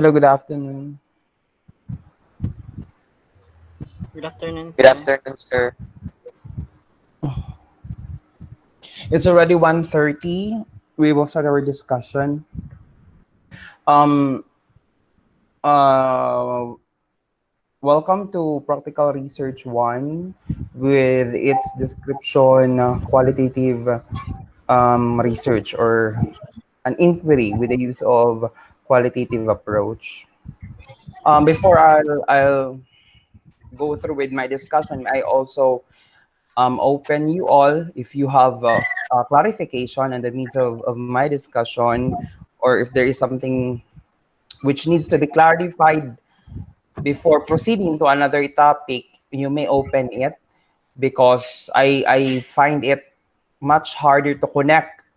Hello, good afternoon. Good afternoon, Good sir. afternoon, sir. It's already 1:30. We will start our discussion. Um, uh, Welcome to Practical Research 1 with its description qualitative research or an inquiry with the use of qualitative approach. Before I'll go through with my discussion, I also open you all if you have a clarification in the midst of my discussion, or if there is something which needs to be clarified before proceeding to another topic, you may open it because I find it much harder to connect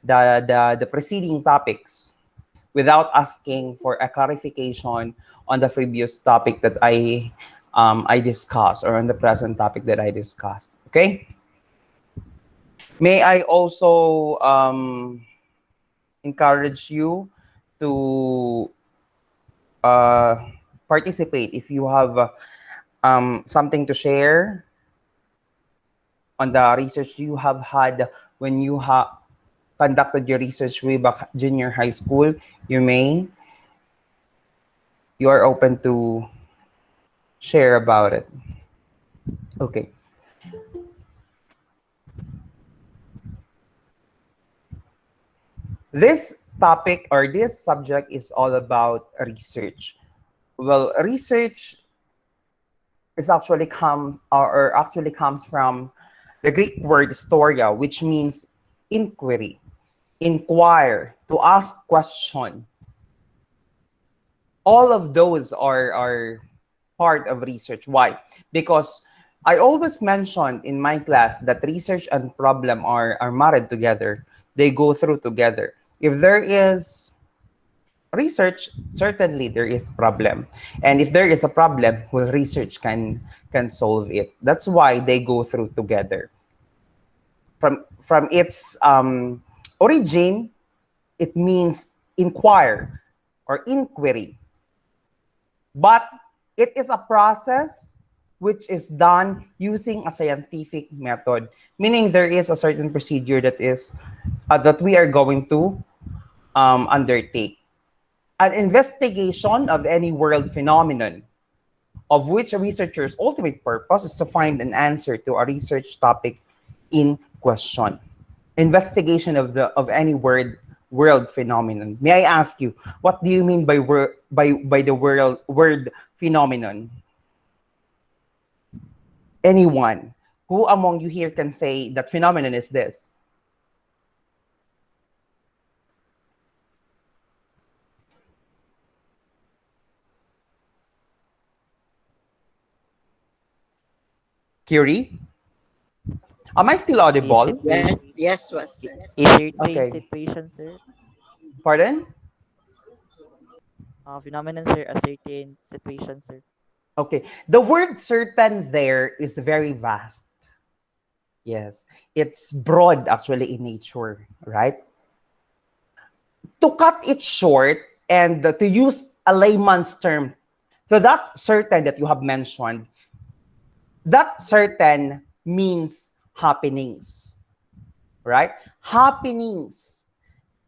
the preceding topics without asking for a clarification on the previous topic that I discussed, or on the present topic that I discussed. Okay. May I also encourage you to uh, participate if you have something to share on the research you have had when you have conducted your research way back junior high school. You are open to share about it. Okay. This topic or this subject is all about research. Well, research is actually comes from the Greek word historia, which means inquiry, inquire, to ask question. All of those are part of research. Why? Because I always mentioned in my class that research and problem are married together. They go through together. If there is research, certainly there is problem. And if there is a problem, well, research can solve it. That's why they go through together. From its origin, it means inquire or inquiry. But it is a process which is done using a scientific method, meaning there is a certain procedure that we are going to undertake. An investigation of any world phenomenon, of which a researcher's ultimate purpose is to find an answer to a research topic in question. Investigation of any world phenomenon. May I ask you, what do you mean by the word phenomenon? Anyone who among you here can say that phenomenon is this? Curie? Am I still A audible? Yes, situation, yes, was sir. a certain Okay. situation, sir. Pardon? Phenomenon, sir. A certain situation, sir. Okay. The word certain there is very vast. Yes. It's broad actually in nature, right? To cut it short and to use a layman's term, so that certain that you have mentioned, that certain means happenings, right? Happenings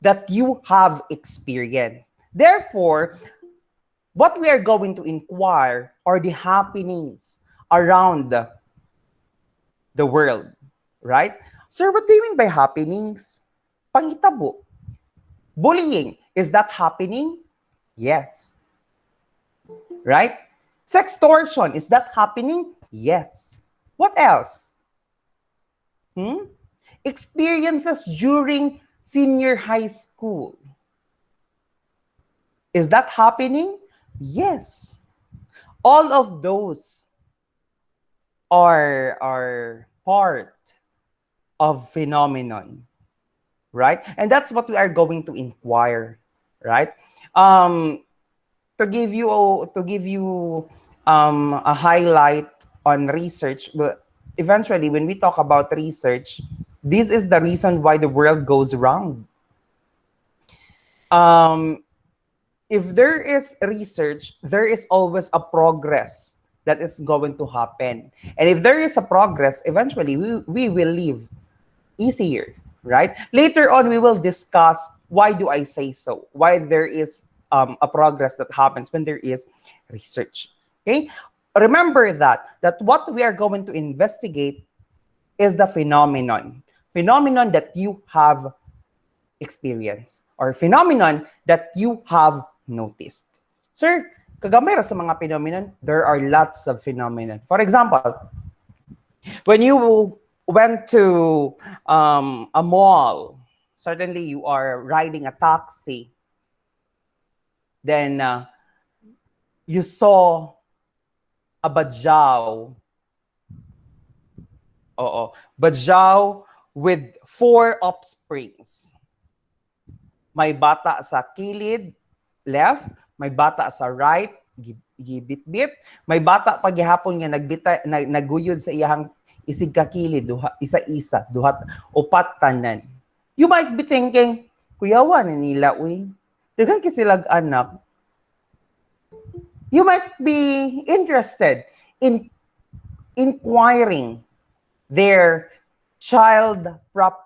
that you have experienced. Therefore, what we are going to inquire are the happenings around the world, right? Sir, what do you mean by happenings? Panghitabo. Bullying, is that happening? Yes. Right? Sextortion, is that happening? Yes. What else? Hmm? Experiences during senior high school. Is that happening? Yes. All of those are part of phenomenon, right? And that's what we are going to inquire, right? Um, to give you a highlight on research, but eventually when we talk about research, this is the reason why the world goes round. um if there is research, there is always a progress that is going to happen. And if there is a progress, eventually we will live easier, right? Later on, we will discuss why do I say so, why there is a progress that happens when there is research. Okay, remember that what we are going to investigate is the phenomenon that you have experienced or phenomenon that you have noticed. Sir, kagamera sa mga phenomenon, there are lots of phenomenon. For example, when you went to a mall, certainly you are riding a taxi, then you saw a badyaw. Oo, badyaw with 4 offsprings. May bata sa kilid, left, may bata sa right, gibit-bit, may bata paghihapon nga naguyod sa iyang isig ka kilid, isa-isa, duhat, upat tanan. You might be thinking, kuyawan nila, uy. Daghang kisilag anak. You might be interested in inquiring their child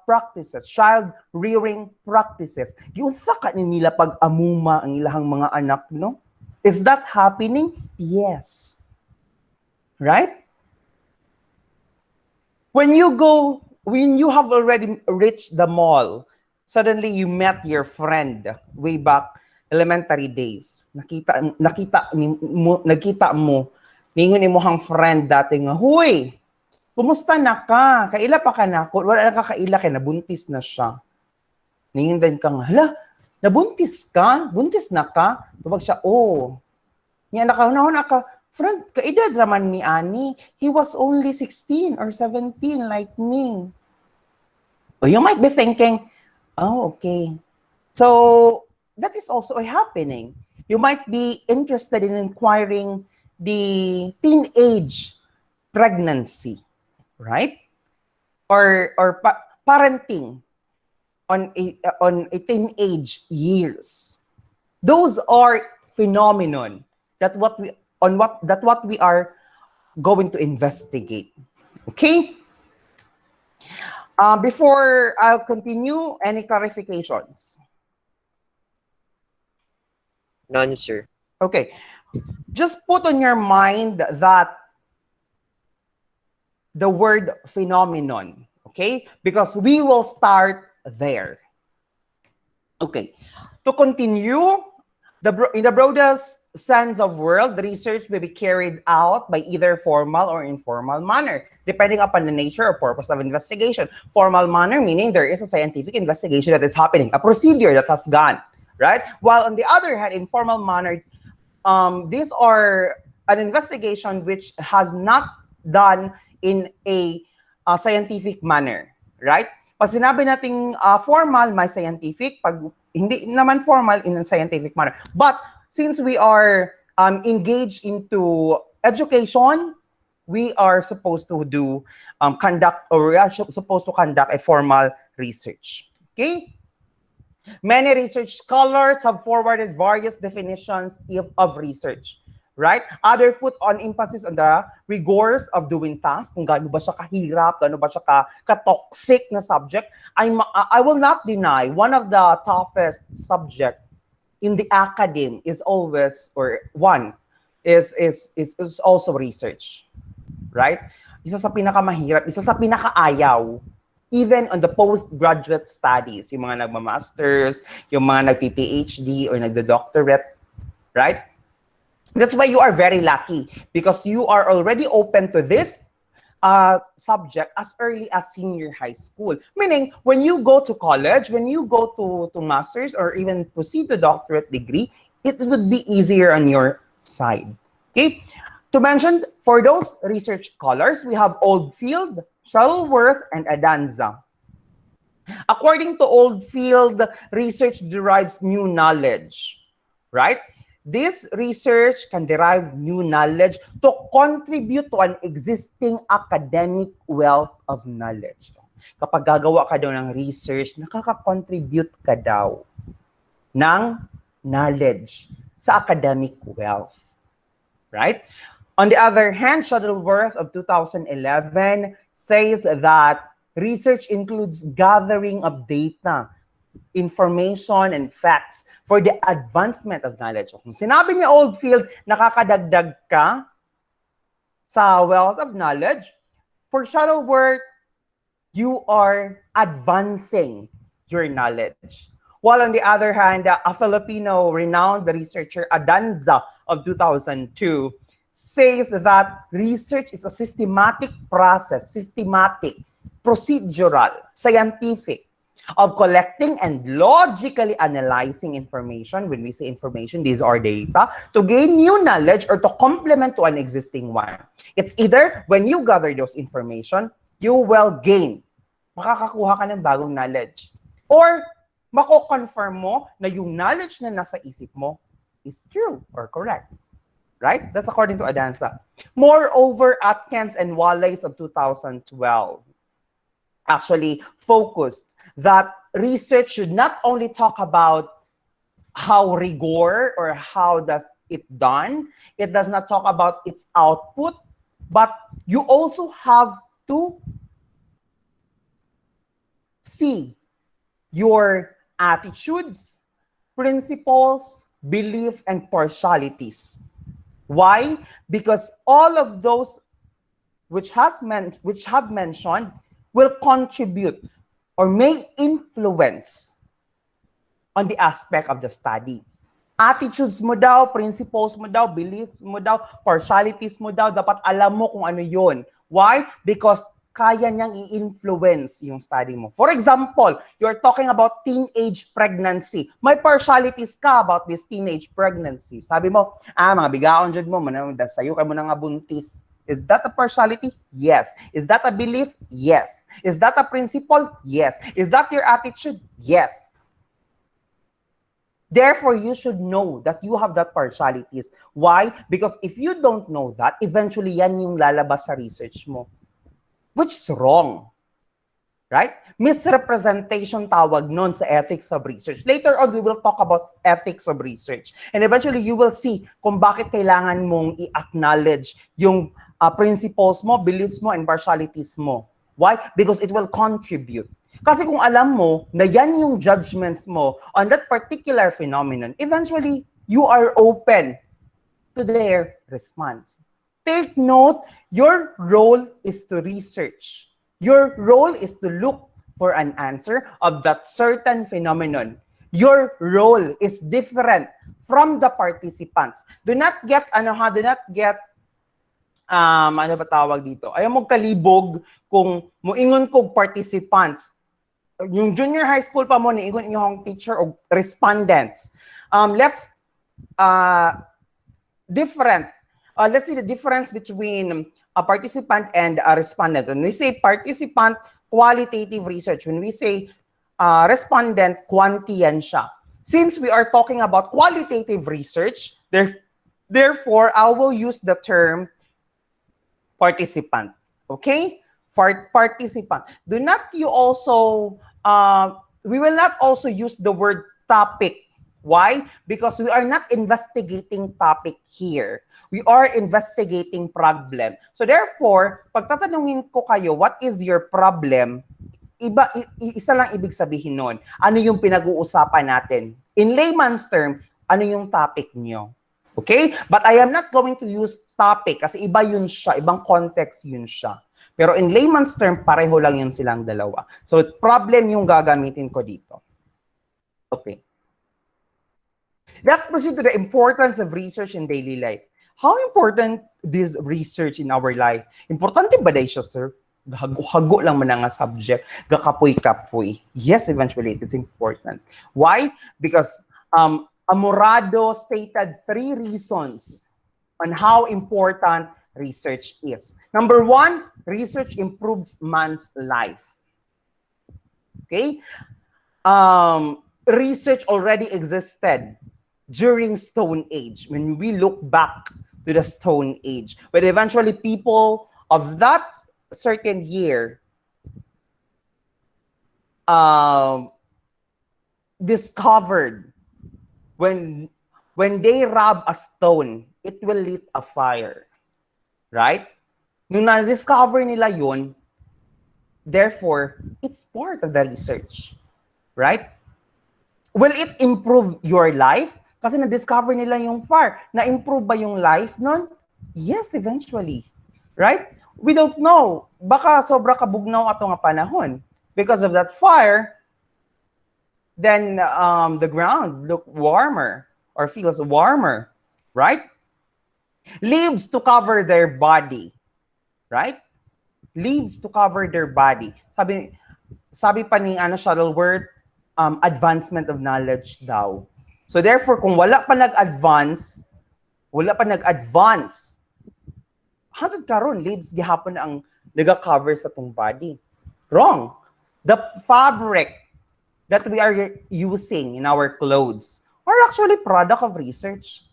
practices, child rearing practices. Yung saka nila pag-amuma ang ilahang mga anak, no? Is that happening? Yes. Right? When you have already reached the mall, suddenly you met your friend way back elementary days. Nakita mo, ningon imong friend dati nga, huy, kumusta na ka? Kaila pa ka na? Wala na kakaila kay nabuntis na siya. Ningin din ka nga, hala, nabuntis ka? Buntis na ka? Tubag siya, oh. Nga nakahunahon ka, friend, kaedad raman ni Ani. He was only 16 or 17 like me. Oh, you might be thinking, oh, okay. So, that is also happening. You might be interested in inquiring the teenage pregnancy, right? Or parenting on a teenage years. Those are phenomenon that what we are going to investigate. Okay? Before I'll continue, any clarifications? None, sir. Okay. Just put on your mind that the word phenomenon, okay? Because we will start there. Okay. To continue, in the broadest sense of world, the research may be carried out by either formal or informal manner, depending upon the nature or purpose of investigation. Formal manner meaning there is a scientific investigation that is happening, a procedure that has gone, right? While on the other hand, informal manner, these are an investigation which has not done in a scientific manner, right? Pag sinabi nating formal, may scientific. Pag hindi naman formal, in a scientific manner. But since we are engaged into education, we are supposed to conduct a formal research. Okay? Many research scholars have forwarded various definitions of research, right? Other put on emphasis on the rigors of doing tasks, kung gaano ba siya kahirap, gaano ba siya ka-toxic na subject. I will not deny one of the toughest subject in the academe is always, or one, is also research, right? Isa sa pinakamahirap, isa sa pinakaayaw, even on the postgraduate studies, yung mga nagma-masters, yung mga nagpi-PhD or nagdo-doctorate, right? That's why you are very lucky because you are already open to this subject as early as senior high school. Meaning, when you go to college, when you go to masters or even proceed to doctorate degree, it would be easier on your side. Okay? To mention, for those research scholars, we have Oldfield, Shuttleworth, and Adanza. According to Oldfield, research derives new knowledge, right? This research can derive new knowledge to contribute to an existing academic wealth of knowledge. Kapag gagawa ka daw ng research, nakaka-contribute ka daw ng knowledge sa academic wealth, right? On the other hand, Shuttleworth of 2011 says that research includes gathering of data, information, and facts for the advancement of knowledge. Kung sinabi ni Oldfield, nakakadagdag ka sa wealth of knowledge, for Shuttleworth, you are advancing your knowledge. While on the other hand, a Filipino renowned researcher, Adanza of 2002, says that research is a systematic process, systematic, procedural, scientific, of collecting and logically analyzing information. When we say information, these are data, to gain new knowledge or to complement to an existing one. It's either when you gather those information, you will gain, makakakuha ka ng bagong knowledge. Or mako-confirm mo na yung knowledge na nasa isip mo is true or correct. Right? That's according to Adanza. Moreover, Atkins and Wallace of 2012 actually focused that research should not only talk about how rigor or how does it done, it does not talk about its output, but you also have to see your attitudes, principles, belief, and partialities. Why? Because all of those which have mentioned will contribute or may influence on the aspect of the study. Attitudes mo daw, principles mo daw, beliefs mo daw, partialities mo daw, dapat alam mo kung ano yun. Why? Because kaya niyang i-influence yung study mo. For example, you're talking about teenage pregnancy. May partialities ka about this teenage pregnancy. Sabi mo, mga bigaon dyan mo, sayo ka mo na nga buntis. Is that a partiality? Yes. Is that a belief? Yes. Is that a principle? Yes. Is that your attitude? Yes. Therefore, you should know that you have that partialities. Why? Because if you don't know that, eventually yan yung lalabas sa research mo. Which is wrong. Right? Misrepresentation tawag nun sa ethics of research. Later on, we will talk about ethics of research. And eventually, you will see kung bakit kailangan mong i-acknowledge yung principles mo, beliefs mo, and partialities mo. Why? Because it will contribute. Kasi kung alam mo na yan yung judgments mo on that particular phenomenon, eventually, you are open to their response. Take note, your role is to research. Your role is to look for an answer of that certain phenomenon. Your role is different from the participants. Do not get, ano ba tawag dito? Ayaw mo kalibog kung muingon kog participants. Yung junior high school pa mo, niingon inyong teacher o respondents. Let's see the difference between a participant and a respondent. When we say participant, qualitative research. When we say respondent, quanti yan siya. Since we are talking about qualitative research, therefore, I will use the term participant. Okay? For participant. Do not you also, we will not also use the word topic. Why? Because we are not investigating topic here. We are investigating problem. So therefore, pag tatanungin ko kayo, what is your problem? Isa lang ibig sabihin nun. Ano yung pinag-uusapan natin? In layman's term, ano yung topic niyo? Okay? But I am not going to use topic kasi iba yun siya, ibang context yun siya. Pero in layman's term, pareho lang yun silang dalawa. So problem yung gagamitin ko dito. Okay. Let's proceed to the importance of research in daily life. How important this research in our life? Importante ba siya, sir? Hago lang man nga subject, gakapoy-kapoy. Yes, eventually, it's important. Why? Because Amorado stated 3 reasons on how important research is. Number 1, research improves man's life. Okay? Research already existed during Stone Age, when we look back to the Stone Age, but eventually people of that certain year discovered when when they rub a stone, it will lit a fire. Right? Nung na-discover nila yun, therefore, it's part of the research. Right? Will it improve your life? Kasi na-discover nila yung fire. Na-improve ba yung life nun? Yes, eventually. Right? We don't know. Baka sobra kabugnaw ato nga panahon. Because of that fire, then the ground look warmer or feels warmer. Right? Leaves to cover their body. Right? Leaves to cover their body. Sabi pa ni Shuttleworth, advancement of knowledge daw. So therefore, kung wala pa nag-advance, hangtod karon leaves gihapon ang naga-cover sa tong body. Wrong. The fabric that we are using in our clothes are actually product of research,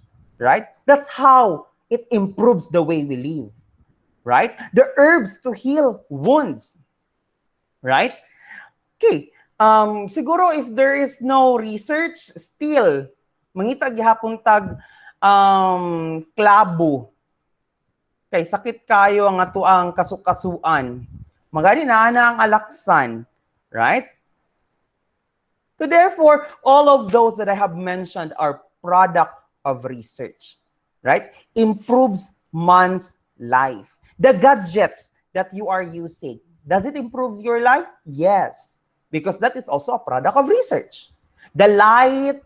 right? That's how it improves the way we live, right? The herbs to heal wounds, right? Okay. Siguro if there is no research, still, mangita gihapon tag klabo. Kay sakit kayo ang atuang kasukasuan. Magani na ang alaksan. Right? So therefore, all of those that I have mentioned are product of research. Right? Improves man's life. The gadgets that you are using, does it improve your life? Yes. Because that is also a product of research. The light,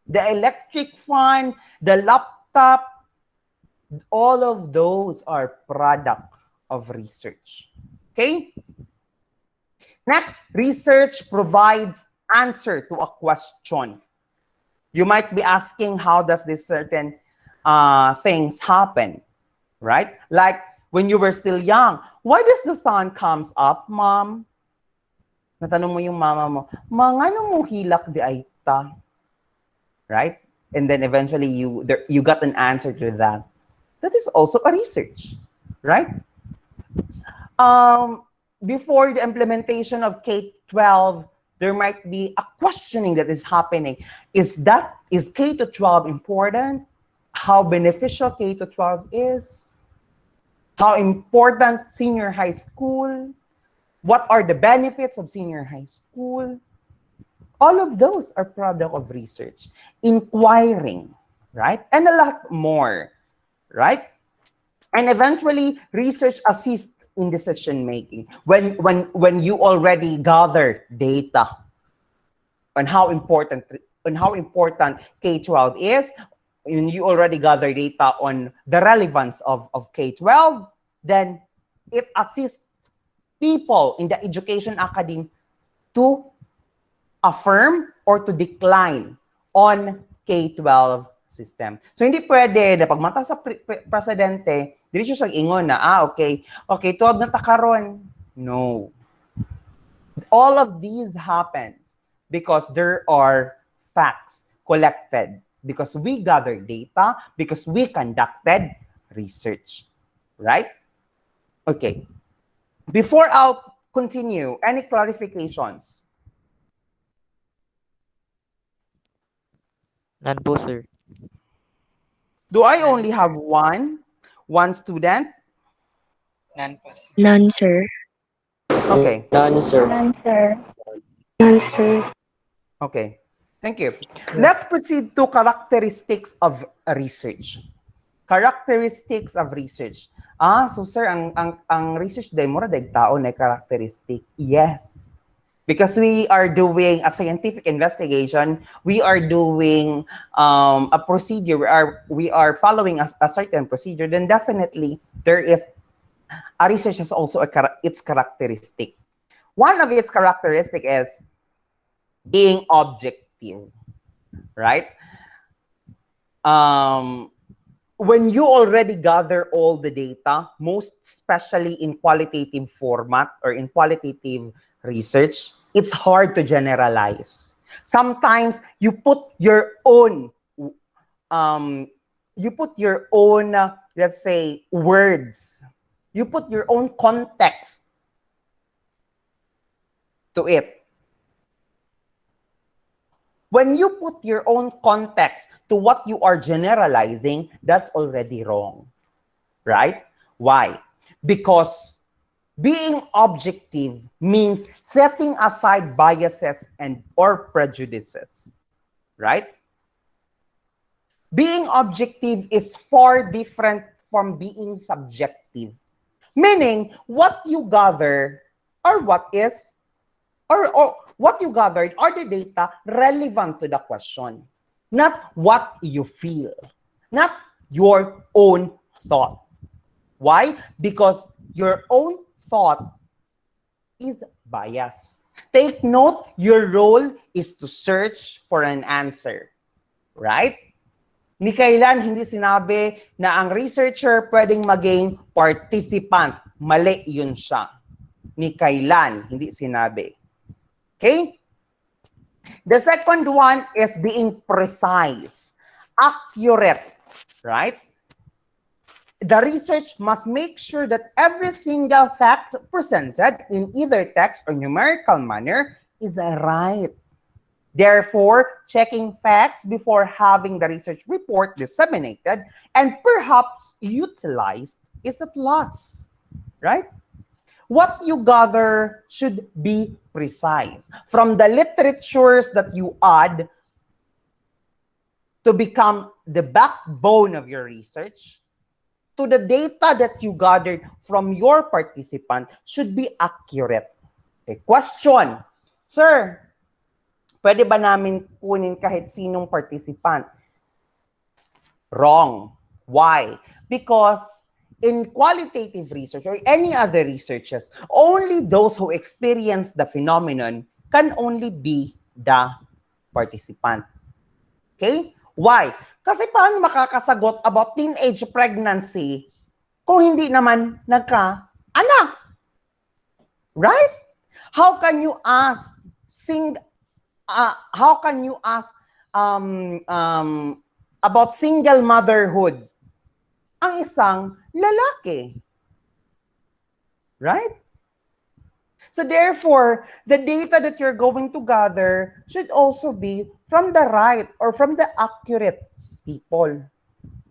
the electric fan, the laptop, all of those are product of research. Okay? Next, research provides answer to a question. You might be asking, how does this certain things happen? Right? Like when you were still young, why does the sun comes up, mom? Natanong mo yung mama mo, mangano mo hilak di ay ta? Right? And then eventually you got an answer to that. That is also a research, right? Before the implementation of K-12, there might be a questioning that is happening. Is K-12 important? How beneficial K-12 is? How important senior high school? What are the benefits of senior high school? All of those are product of research. Inquiring, right? And a lot more, right? And eventually, research assists in decision making. When you already gather data on how important K-12 is, when you already gather data on the relevance of K-12, then it assists people in the education academy to affirm or to decline on K-12 system. So hindi pwede na pagmata sa presidente, dili siya ingon na okay 12 na ta karon. No. All of these happen because there are facts collected, because we gathered data, because we conducted research. Right? Okay. Before I'll continue, any clarifications? None po, sir. Do I only have one student? None po, sir. None, sir. Okay. None, sir. None, sir. None, sir. Okay. Thank you. Let's proceed to characteristics of research. Characteristics of research. So sir, ang research day mo ra dag tao na characteristic. Yes. Because we are doing a scientific investigation, we are doing a procedure, we are following a certain procedure, then definitely there is a research has also its characteristic. One of its characteristic is being objective, right? When you already gather all the data, most especially in qualitative format or in qualitative research, it's hard to generalize. Sometimes you put your own, let's say, words. You put your own context to it. When you put your own context to what you are generalizing, that's already wrong, right? Why? Because being objective means setting aside biases and or prejudices, right? Being objective is far different from being subjective. Meaning, what you gather or what is, or what you gathered are the data relevant to the question, not what you feel, not your own thought. Why? Because your own thought is biased. Take note, your role is to search for an answer, right? Ni kailan hindi sinabi na ang researcher pwedeng maging participant. Mali yun siya. Ni kailan hindi sinabi. Okay? The second one is being precise, accurate, right? The research must make sure that every single fact presented in either text or numerical manner is right. Therefore, checking facts before having the research report disseminated and perhaps utilized is a plus, right? What you gather should be precise. From the literatures that you add to become the backbone of your research, to the data that you gathered from your participant should be accurate. Okay, question. Sir, pwede ba namin kunin kahit sinong participant? Wrong. Why? Because in qualitative research or any other researches, only those who experience the phenomenon can only be the participant. Okay? Why? Kasi paano makakasagot about teenage pregnancy kung hindi naman nagka-anak? Right? How can you ask about single motherhood ang isang lalaki? Right? So therefore, the data that you're going to gather should also be from the right or from the accurate people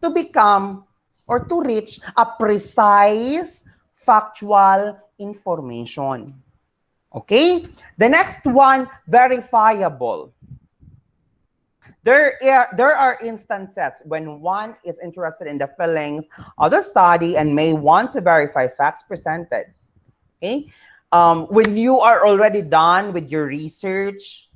to become or to reach a precise factual information. Okay? The next one, verifiable. There are instances when one is interested in the feelings of the study and may want to verify facts presented. Okay? When you are already done with your research,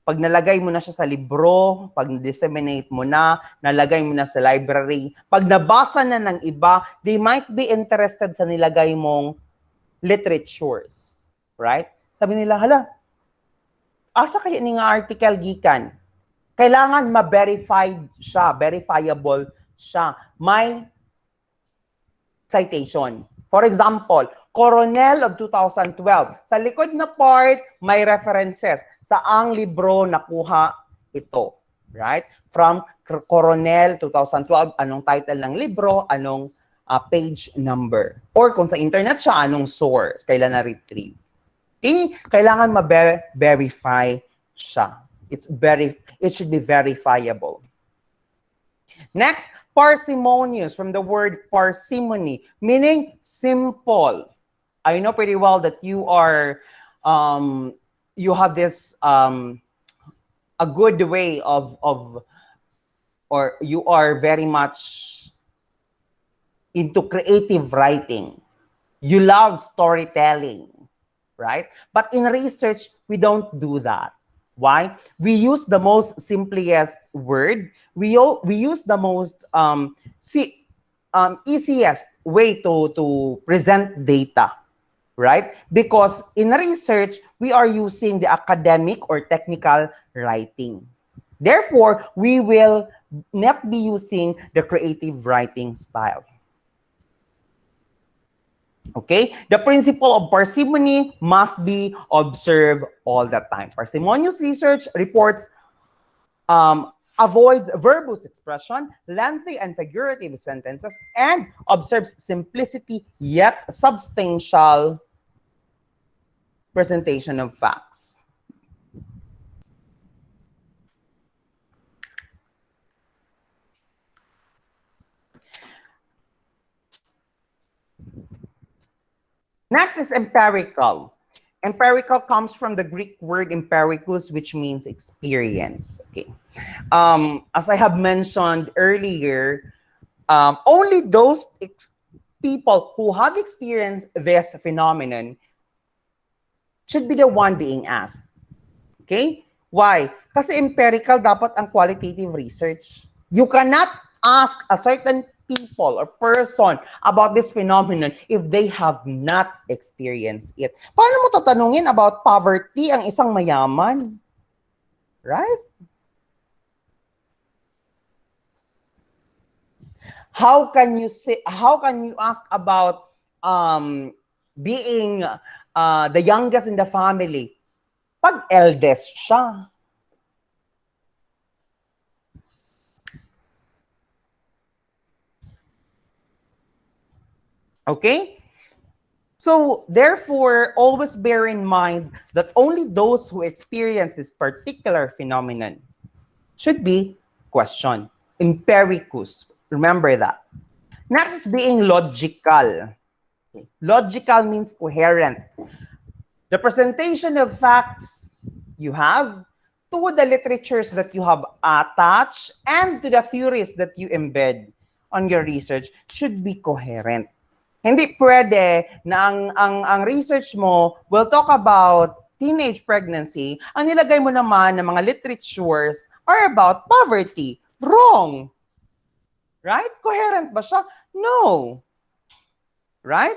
pag nalagay mo na siya sa libro, pag disseminate mo na, nalagay mo na sa library, pag nabasa na ng iba, they might be interested sa nilagay mong literatures. Right? Sabi nila, hala, asa kaya ni nga article gikan? Kailangan ma-verified siya, verifiable siya. May citation. For example, Coronel of 2012. Sa likod na part, may references. Saang libro nakuha ito? Right? From Coronel 2012, anong title ng libro, anong page number. Or kung sa internet siya, anong source, kailan na-retrieve. Okay? Kailangan ma-verify siya. It should be verifiable. Next, parsimonious, from the word parsimony, meaning simple. I know pretty well that you are, you have this, a good way or you are very much into creative writing. You love storytelling, right? But in research, we don't do that. Why? We use the most simplest word. We use the most easiest way to present data, right? Because in research, we are using the academic or technical writing. Therefore, we will not be using the creative writing style. Okay? The principle of parsimony must be observed all the time. Parsimonious research reports avoids verbose expression, lengthy and figurative sentences, and observes simplicity yet substantial presentation of facts. Next is empirical. Empirical comes from the Greek word empiricus, which means experience. Okay. As I have mentioned earlier, only those people who have experienced this phenomenon should be the one being asked. Okay? Why? Kasi empirical dapat ang qualitative research. You cannot ask a certain people or person about this phenomenon if they have not experienced it. Paano mo tatanungin about poverty ang isang mayaman? Right? How can you ask about being the youngest in the family pag eldest siya? Okay? So, therefore, always bear in mind that only those who experience this particular phenomenon should be questioned. Empiricus. Remember that. Next is being logical. Okay. Logical means coherent. The presentation of facts you have to the literatures that you have attached and to the theories that you embed on your research should be coherent. Hindi pwede na ang research mo will talk about teenage pregnancy, ang nilagay mo naman ng mga literatures are about poverty. Wrong. Right? Coherent ba siya? No. Right?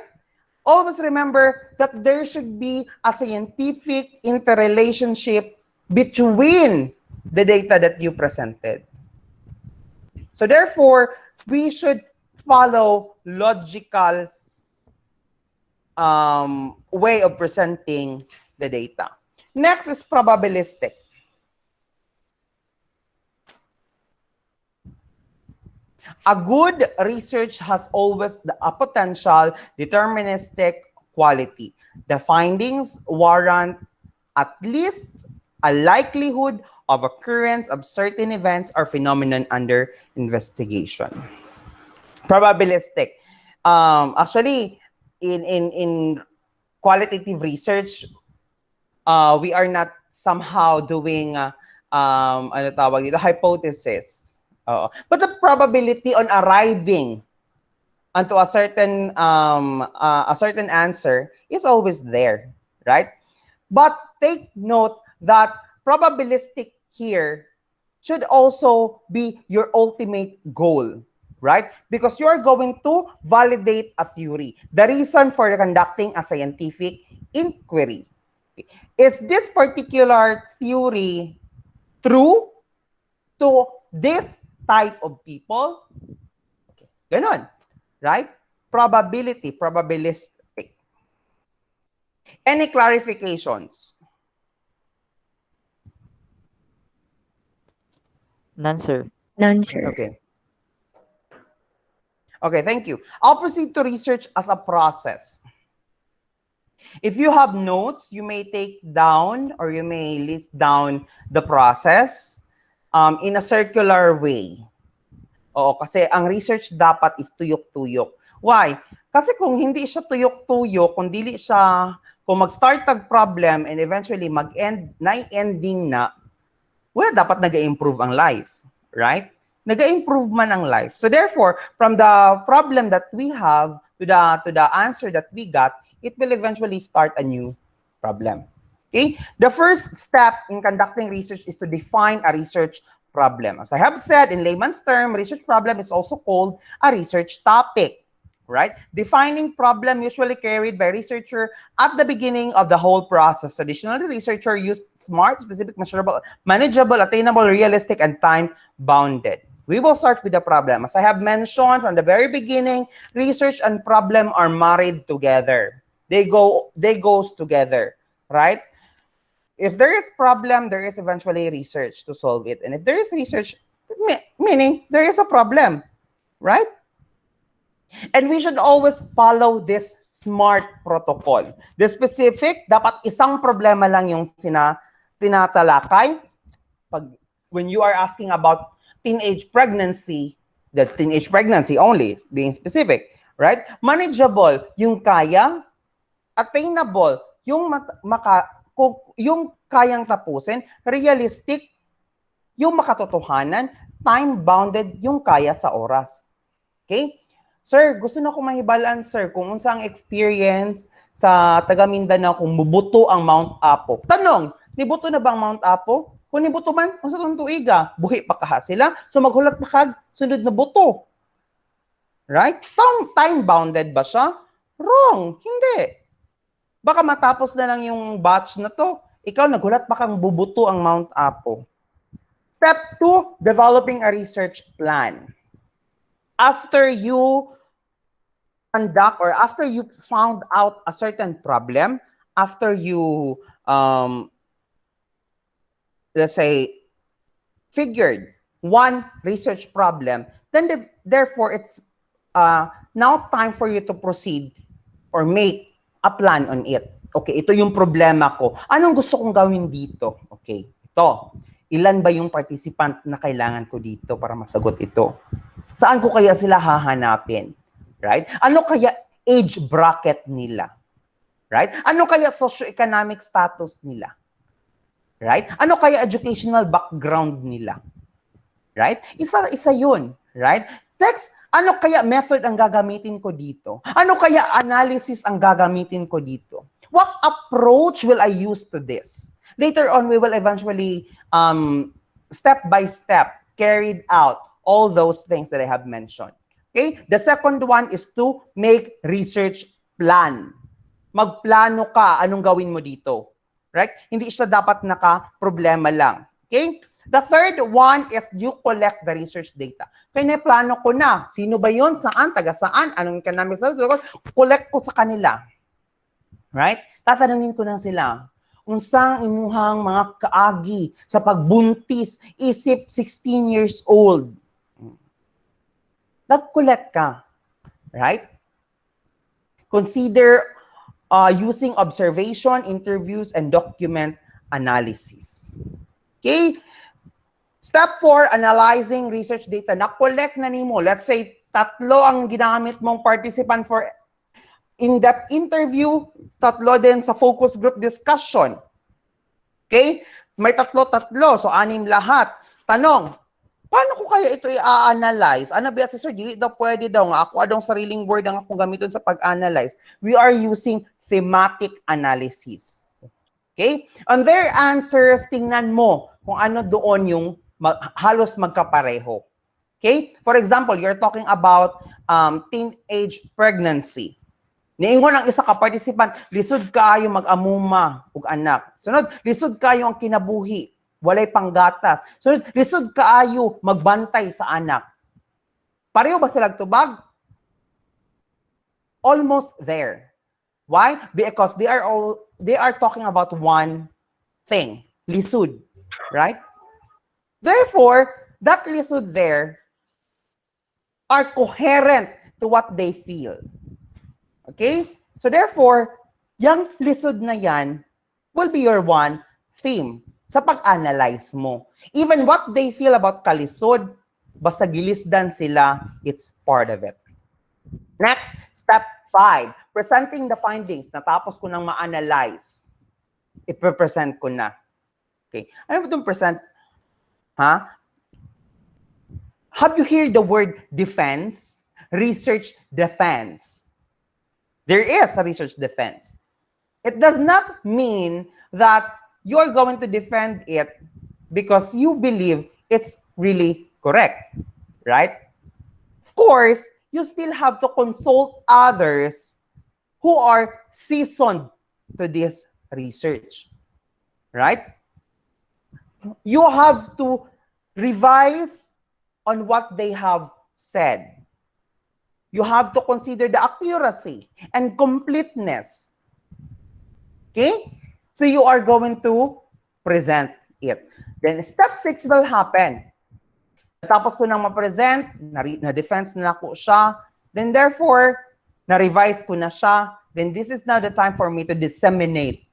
Always remember that there should be a scientific interrelationship between the data that you presented. So therefore, we should follow logical way of presenting the data. Next is probabilistic. A good research has always a potential deterministic quality. The findings warrant at least a likelihood of occurrence of certain events or phenomenon under investigation. Probabilistic. Actually, in qualitative research, we are not somehow doing ano tawag dito, hypothesis. But the probability on arriving onto a certain answer is always there, right? But take note that probabilistic here should also be your ultimate goal, right? Because you are going to validate a theory. The reason for conducting a scientific inquiry. Is this particular theory true to this type of people? Okay. Ganon, right? Probability, probabilistic. Any clarifications? None, sir. None, sir. Okay. Okay, thank you. I'll proceed to research as a process. If you have notes, you may take down or you may list down the process in a circular way. Oo, kasi ang research dapat is tuyok-tuyok. Why? Kasi kung hindi siya tuyok-tuyok, kung mag-start ang problem and eventually mag-end, na-ending na, well, dapat nag-improve ang life, right? Nag-improve man ang life. So therefore, from the problem that we have to the answer that we got, it will eventually start a new problem. Okay? The first step in conducting research is to define a research problem. As I have said, in layman's term, research problem is also called a research topic, right? Defining problem usually carried by researcher at the beginning of the whole process. Traditionally, researcher used smart, specific, measurable, manageable, attainable, realistic, and time-bounded. We will start with the problem. As I have mentioned from the very beginning, research and problem are married together. They goes together, right? If there is problem, there is eventually research to solve it. And if there is research, meaning there is a problem, right? And we should always follow this SMART protocol. The specific, dapat isang problema lang yung tinatalakay. When you are asking about teenage pregnancy, the teenage pregnancy only, being specific, right? Manageable, yung kaya, attainable, yung yung kayang tapusin, realistic, yung makatotohanan, time-bounded, yung kaya sa oras. Okay? Sir, gusto na ko mahibalaan, sir, kung unsa ang experience sa taga Mindanao kung mubuto ang Mount Apo. Tanong, nibuto na bang Mount Apo? Kung nibuto man, unsa tong tuiga? Buhi pa kaha sila, so maghulat pa kag sunod na buto. Right? Time-bounded ba siya? Wrong. Hindi. Baka matapos na lang yung batch na to. Ikaw, naghulat pa kang bubuto ang Mount Apo. Step 2, developing a research plan. After you conduct or after you found out a certain problem, after you, let's say, figured one research problem, then therefore it's now time for you to proceed or make a plan on it. Okay, ito yung problema ko. Anong gusto kong gawin dito? Okay, ito. Ilan ba yung participant na kailangan ko dito para masagot ito? Saan ko kaya sila hahanapin? Right? Ano kaya age bracket nila? Right? Ano kaya socio-economic status nila? Right? Ano kaya educational background nila? Right? Isa yun. Right? Next, ano kaya method ang gagamitin ko dito? Ano kaya analysis ang gagamitin ko dito? What approach will I use to this? Later on, we will eventually, step by step, carried out all those things that I have mentioned. Okay? The second one is to make research plan. Magplano ka, anong gawin mo dito? Right? Hindi siya dapat naka-problema lang. Okay? The third one is you collect the research data. Kaya plano ko na. Sino ba yun? Saan? Taga saan? Anong economic status? Collect ko sa kanila. Right? Tatanungin ko na sila. Unsang imuhang mga kaagi sa pagbuntis, isip 16 years old. Nag-collect ka. Right? Consider using observation, interviews, and document analysis. Okay? Step 4, analyzing research data. Na-collect na nimo. Let's say, 3 ang ginamit mong participant for in-depth interview, 3 din sa focus group discussion. Okay? May 3, so 6 lahat. Tanong, paano ko kaya ito i-analyze? Ano ba si sir, dili daw pwede daw nga ako adong sariling word ang akong gamiton sa pag-analyze. We are using thematic analysis. Okay? On their answers, tingnan mo kung ano doon yung halos magkapareho. Okay? For example, you're talking about teenage pregnancy. Niingon ang isa ka participant, lisod kaayo mag-amuma ug anak. Sunod, lisod kaayo ang kinabuhi, walay panggatas. Sunod, lisod kaayo magbantay sa anak. Pareho ba sila tubag? Almost there. Why? Because they are talking about one thing, lisod, right? Therefore, that lisod there are coherent to what they feel. Okay? So therefore, yung lisod na yan will be your one theme sa pag-analyze mo. Even what they feel about kalisod, basta gilisdan sila, it's part of it. Next, step 5, presenting the findings. Natapos ko nang ma-analyze. I-present ko na. Okay. Ano ba itong present? Ha? Have you heard the word defense? Research defense. There is a research defense. It does not mean that you're going to defend it because you believe it's really correct, right? Of course, you still have to consult others who are seasoned to this research, right? You have to revise on what they have said. You have to consider the accuracy and completeness. Okay? So you are going to present it. Then step 6 will happen. Tapos ko nang ma-present, na-defense na ako siya, then therefore, na-revise ko na siya, then this is now the time for me to disseminate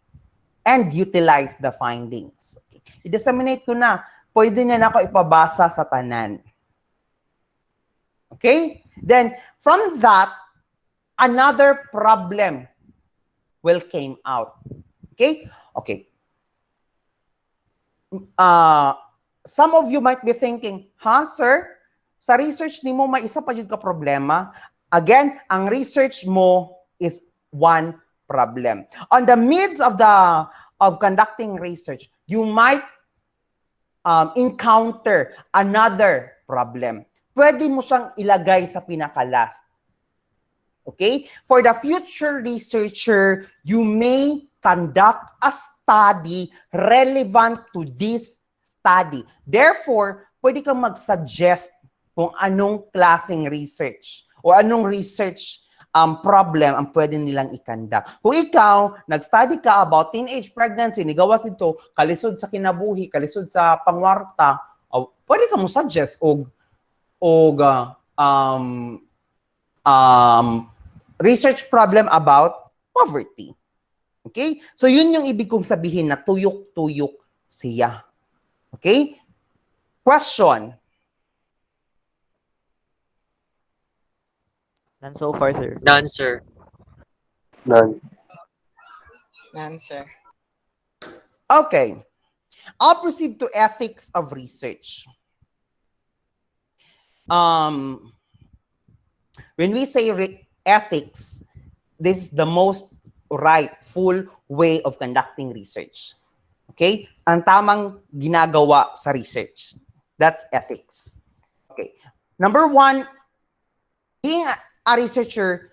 and utilize the findings. Okay. I-disseminate ko na, pwede na ako ipabasa sa tanan. Okay? Then, from that, another problem will came out. Okay? Okay. Some of you might be thinking, sir? Sa research ni mo, may isa pa yun ka problema. Again, ang research mo is one problem. On the midst of conducting research, you might encounter another problem. Pwede mo siyang ilagay sa pinaka-last. Okay? For the future researcher, you may conduct a study relevant to this study. Therefore, pwede kang mag-suggest kung anong klaseng research o anong research problem ang pwede nilang i-conduct. Kung ikaw, nag-study ka about teenage pregnancy, nigawas ito, kalisod sa kinabuhi, kalisod sa pangwarta, pwede ka mo suggest research problem about poverty. Okay? So, yun yung ibig kong sabihin na tuyok-tuyok siya. Okay? Question. None so far, sir. None, sir. None. None, sir. Okay. I'll proceed to ethics of research. When we say ethics, this is the most rightful way of conducting research. Okay? Ang tamang ginagawa sa research. That's ethics. Okay. Number one, being a researcher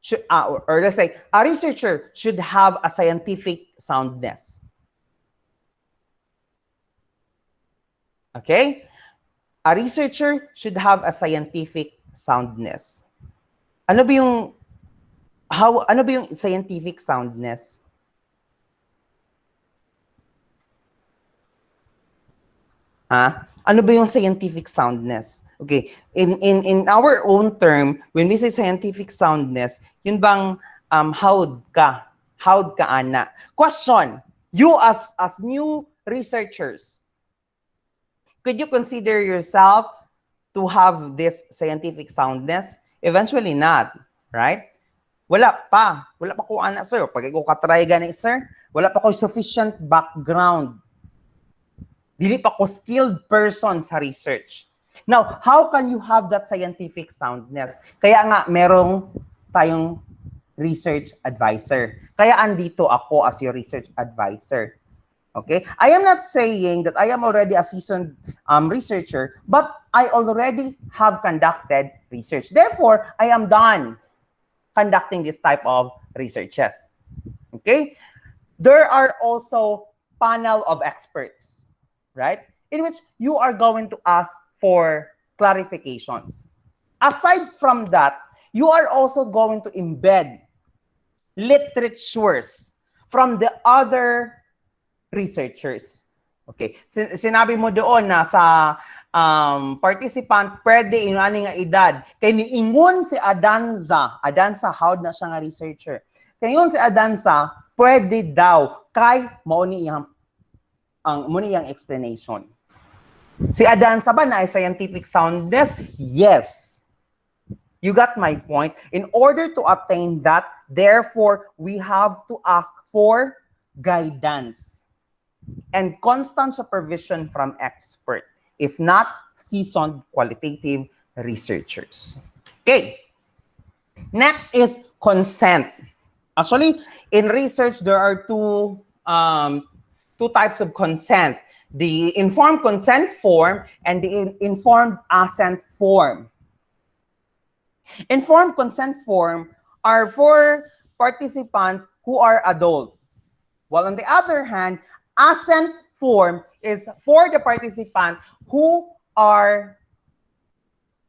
should, or let's say, a researcher should have a scientific soundness. Okay? A researcher should have a scientific soundness. Ano ba yung scientific soundness? Ano ba yung scientific soundness? Okay, in our own term, when we say scientific soundness, yun bang howd ka ana? Question, you as new researchers, could you consider yourself to have this scientific soundness? Eventually not, right? Wala pa ko ana, sir. Pag ko katry gani, sir, wala pa ko sufficient background. Dili pa ko skilled person sa research. Now, how can you have that scientific soundness? Kaya nga, merong tayong research advisor. Kaya andito ako as your research advisor. Okay? I am not saying that I am already a seasoned researcher, but I already have conducted research. Therefore, I am done conducting this type of researches. Okay? There are also panel of experts, right? In which you are going to ask for clarifications. Aside from that, you are also going to embed literatures from the other researchers. Okay. Sinabi mo doon na sa participant, pwede inani nga edad. Kaya niingon si Adanza, howd na siya nga researcher. Kaya yun si Adanza, pwede daw, kay mauni iyang explanation. Si Adanza ba na ay scientific soundness? Yes. You got my point. In order to attain that, therefore, we have to ask for guidance and constant supervision from expert, if not seasoned qualitative researchers. Okay. Next is consent. Actually, in research, there are two types of consent. The informed consent form and the informed assent form. Informed consent form are for participants who are adult. While on the other hand, assent form is for the participant who are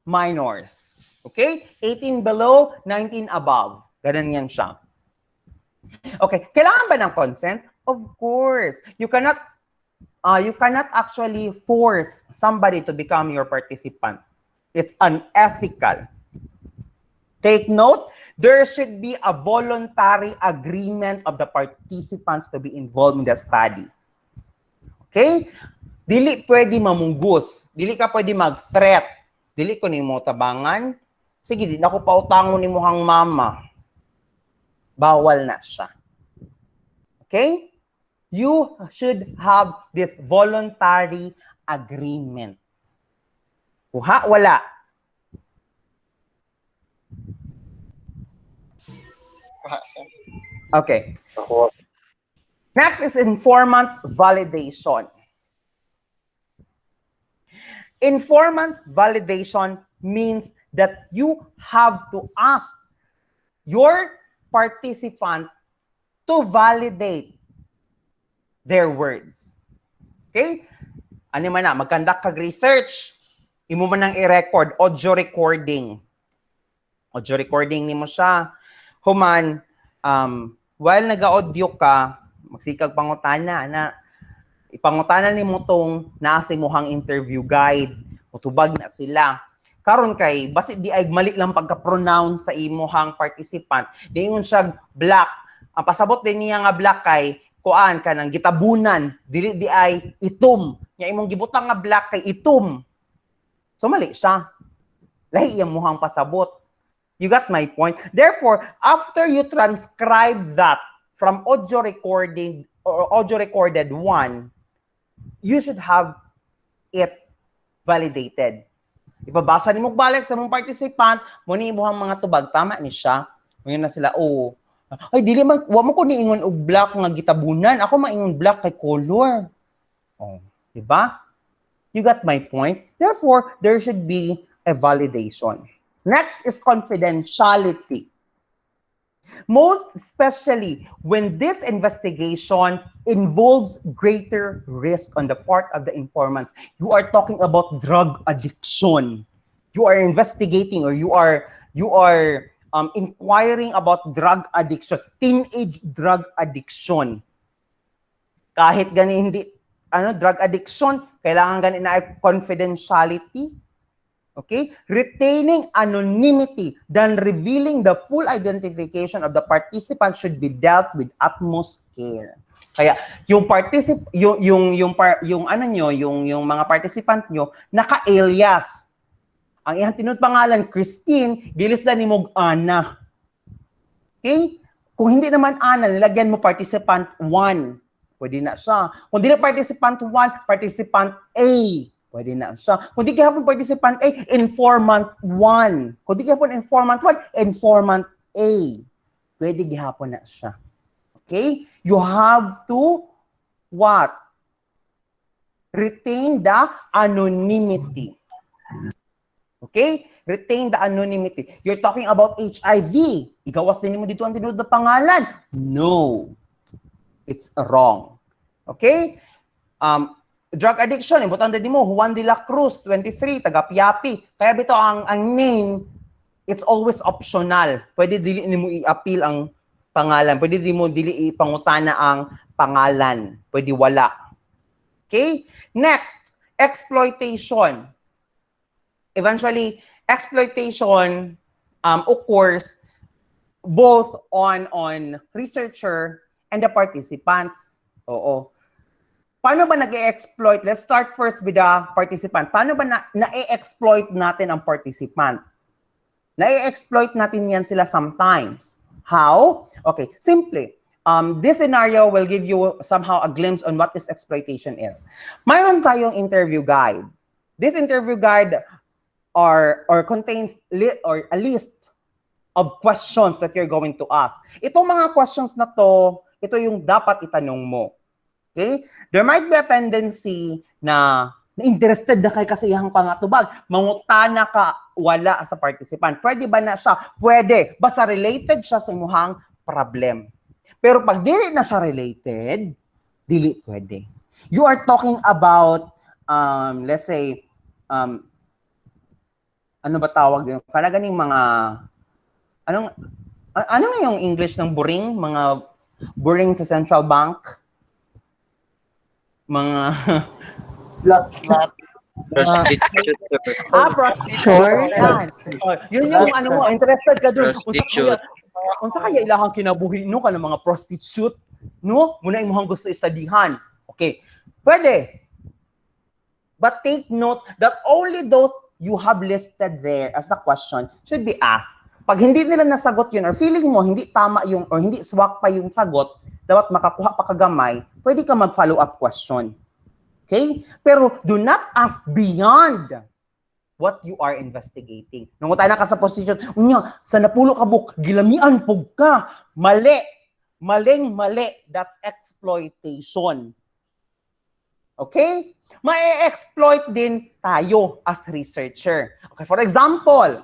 minors. Okay? 18 below, 19 above. Ganun yan siya. Okay. Kailangan ba ng consent? Of course. You cannot actually force somebody to become your participant. It's unethical. Take note, there should be a voluntary agreement of the participants to be involved in the study. Okay? Dili pwede mamunggus. Dili ka pwede mag-threat. Dili ko nimo tabangan. Sige, di na ko pautangon nimo hang mama. Bawal na siya. Okay? You should have this voluntary agreement. Kuha, wala. Kuha, sir. Okay. Ako. Next is informant validation. Informant validation means that you have to ask your participant to validate their words. Okay? Ano man na, mag-conduct kag research, imo man nang i-record, audio recording. Audio recording nimo siya. Human, while nag-audio ka, magsikag pangutana na ipangutana nimo tong nasa imuhang interview guide, mutubag na sila. Karon kay basi di ay mali lang pagka-pronounce sa imuhang participant. Diingon siya black. Ang pasabot din niya nga black kay kuan ka ng gitabunan, dili di ay itom. Nya imong gibutang nga black kay itom. So mali siya. Lahi iyang muhang pasabot. You got my point? Therefore, after you transcribe that from audio recording or audio recorded one, you should have it validated. Ipabasa ni mo balik sa mong participant, mo ni imuhang mga tubag, tama ni siya. Ngayon na sila, oh, ay, dili man, wa mo ko niingon og black nga gitabunan, ako maingon black kay color. Oh, di ba? You got my point? Therefore, there should be a validation. Next is confidentiality. Most especially when this investigation involves greater risk on the part of the informants. You are talking about drug addiction. You are investigating or you are inquiring about drug addiction, teenage drug addiction. Kahit gani hindi drug addiction, kailangan gani na confidentiality. Okay? Retaining anonymity than revealing the full identification of the participant should be dealt with utmost care. Kaya yung yung mga participant nyo naka-alias. Ang iyang tinud pangalan Christine, gilis na ni mog Ana. Okay? Kung hindi naman Ana, nilagyan mo participant 1. Pwede na siya. Kung di na participant 1, participant A. Pwede na siya. Kung di kahapon participant A, informant 1. Kung di kahapon informant 1, informant A. Pwede gihapon na siya. Okay? You have to what? Retain the anonymity. Okay? Retain the anonymity. You're talking about HIV. Igawas din mo dito ang tinuod na pangalan. No. It's wrong. Okay? Drug addiction, ibutan din mo, Juan de la Cruz, 23, taga Piapi. Kaya bito ang name, it's always optional. Pwede dili mo i-appeal ang pangalan. Pwede di mo dili ipangutana ang pangalan. Pwede wala. Okay? Next, exploitation. Eventually, exploitation occurs both on researcher and the participants. Oo. Paano ba nag-e-exploit? Let's start first with the participant. Paano ba na-e-exploit natin ang participant? Na-e-exploit natin yan sila sometimes. How? Okay, simply. This scenario will give you somehow a glimpse on what this exploitation is. Mayroon tayong interview guide. This interview guide contains a list of questions that you're going to ask. Itong mga questions na to, ito yung dapat itanong mo. Okay? There might be a tendency na interested na kay kasiyang pangatubag. Mangutana ka, wala sa participant. Pwede ba na siya? Pwede. Basta related siya sa imuhang problem. Pero pag dili na siya related, dili pwede. You are talking about, let's say, ano ba tawag yun? Kala ganing mga, ano nga yung English ng buring? Mga buring sa central bank? Mga Slut. Prostitute. prostitute. Yun yung ano mo, interested ka doon. Prostitute. Unsa kaya ilahang kinabuhi no ka ng mga prostitute, no? Muna imong gusto istadihan. Okay. Pwede. But take note that only those you have listed there as the question should be asked. Pag hindi nila nasagot yun, or feeling mo hindi tama yung, or hindi swak pa yung sagot, dapat makakuha pa kagamay, pwede ka mag-follow up question. Okay? Pero do not ask beyond what you are investigating. Nung tayo na ka sa position, sa napulo ka buk, gilamian pug ka. Mali. Maling-mali. That's exploitation. Okay? Ma-exploit din tayo as researcher. Okay, for example,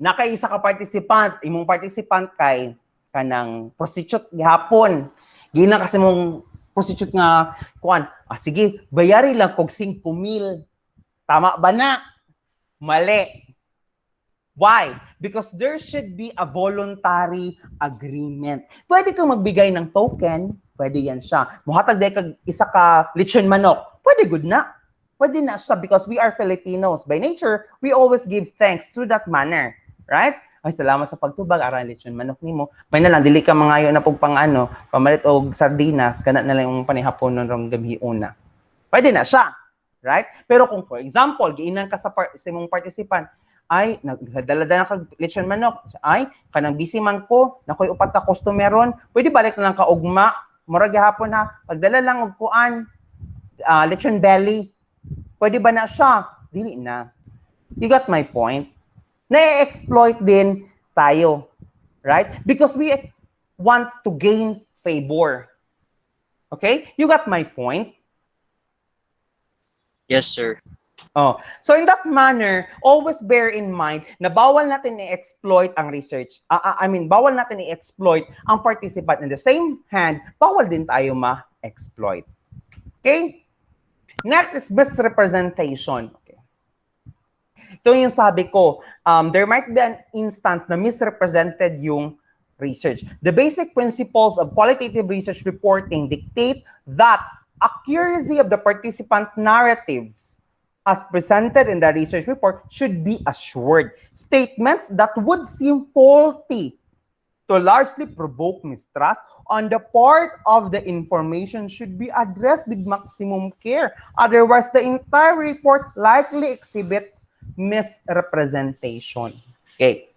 nakaisa ka participant, imong participant kay kanang prostitute gihapon. Gina kasi mong prostitute nga kuan. Sige, bayari lang kog 5,000. Tama ba na? Mali. Why? Because there should be a voluntary agreement. Pwede kang magbigay ng token, pwede yan siya. Muhatag day kag isa ka lechon manok, pwede good na. Pwede na siya because we are Filipinos. By nature, we always give thanks through that manner. Right? Ay, salamat sa pagtubag, aran lechon manok nimo. May na lang, dili ka mangayo na pong pamalit og sardinas, kana na lang yung panihapon ng gabi una. Pwede na siya. Right? Pero kung, for example, giinan ka sa imong participant, ay, nagdala-dala kag lechon manok. Ay, kanang busy man ko, nakoy upat ka customeron, pwede balik na lang ka ugma. Mura gihapon ha, pagdala lang og kuan, lechon belly. Pwede ba na siya? Dili na. You got my point? Na-exploit din tayo. Right? Because we want to gain favor. Okay? You got my point? Yes, sir. Oh, so in that manner, always bear in mind na bawal natin i-exploit ang research. Bawal natin i-exploit ang participant. In the same hand, bawal din tayo ma-exploit. Okay? Next is misrepresentation. Okay. Ito yung sabi ko, there might be an instance na misrepresented yung research. The basic principles of qualitative research reporting dictate that accuracy of the participant narratives as presented in the research report should be assured. Statements that would seem faulty to largely provoke mistrust on the part of the information should be addressed with maximum care. Otherwise, the entire report likely exhibits misrepresentation. Okay.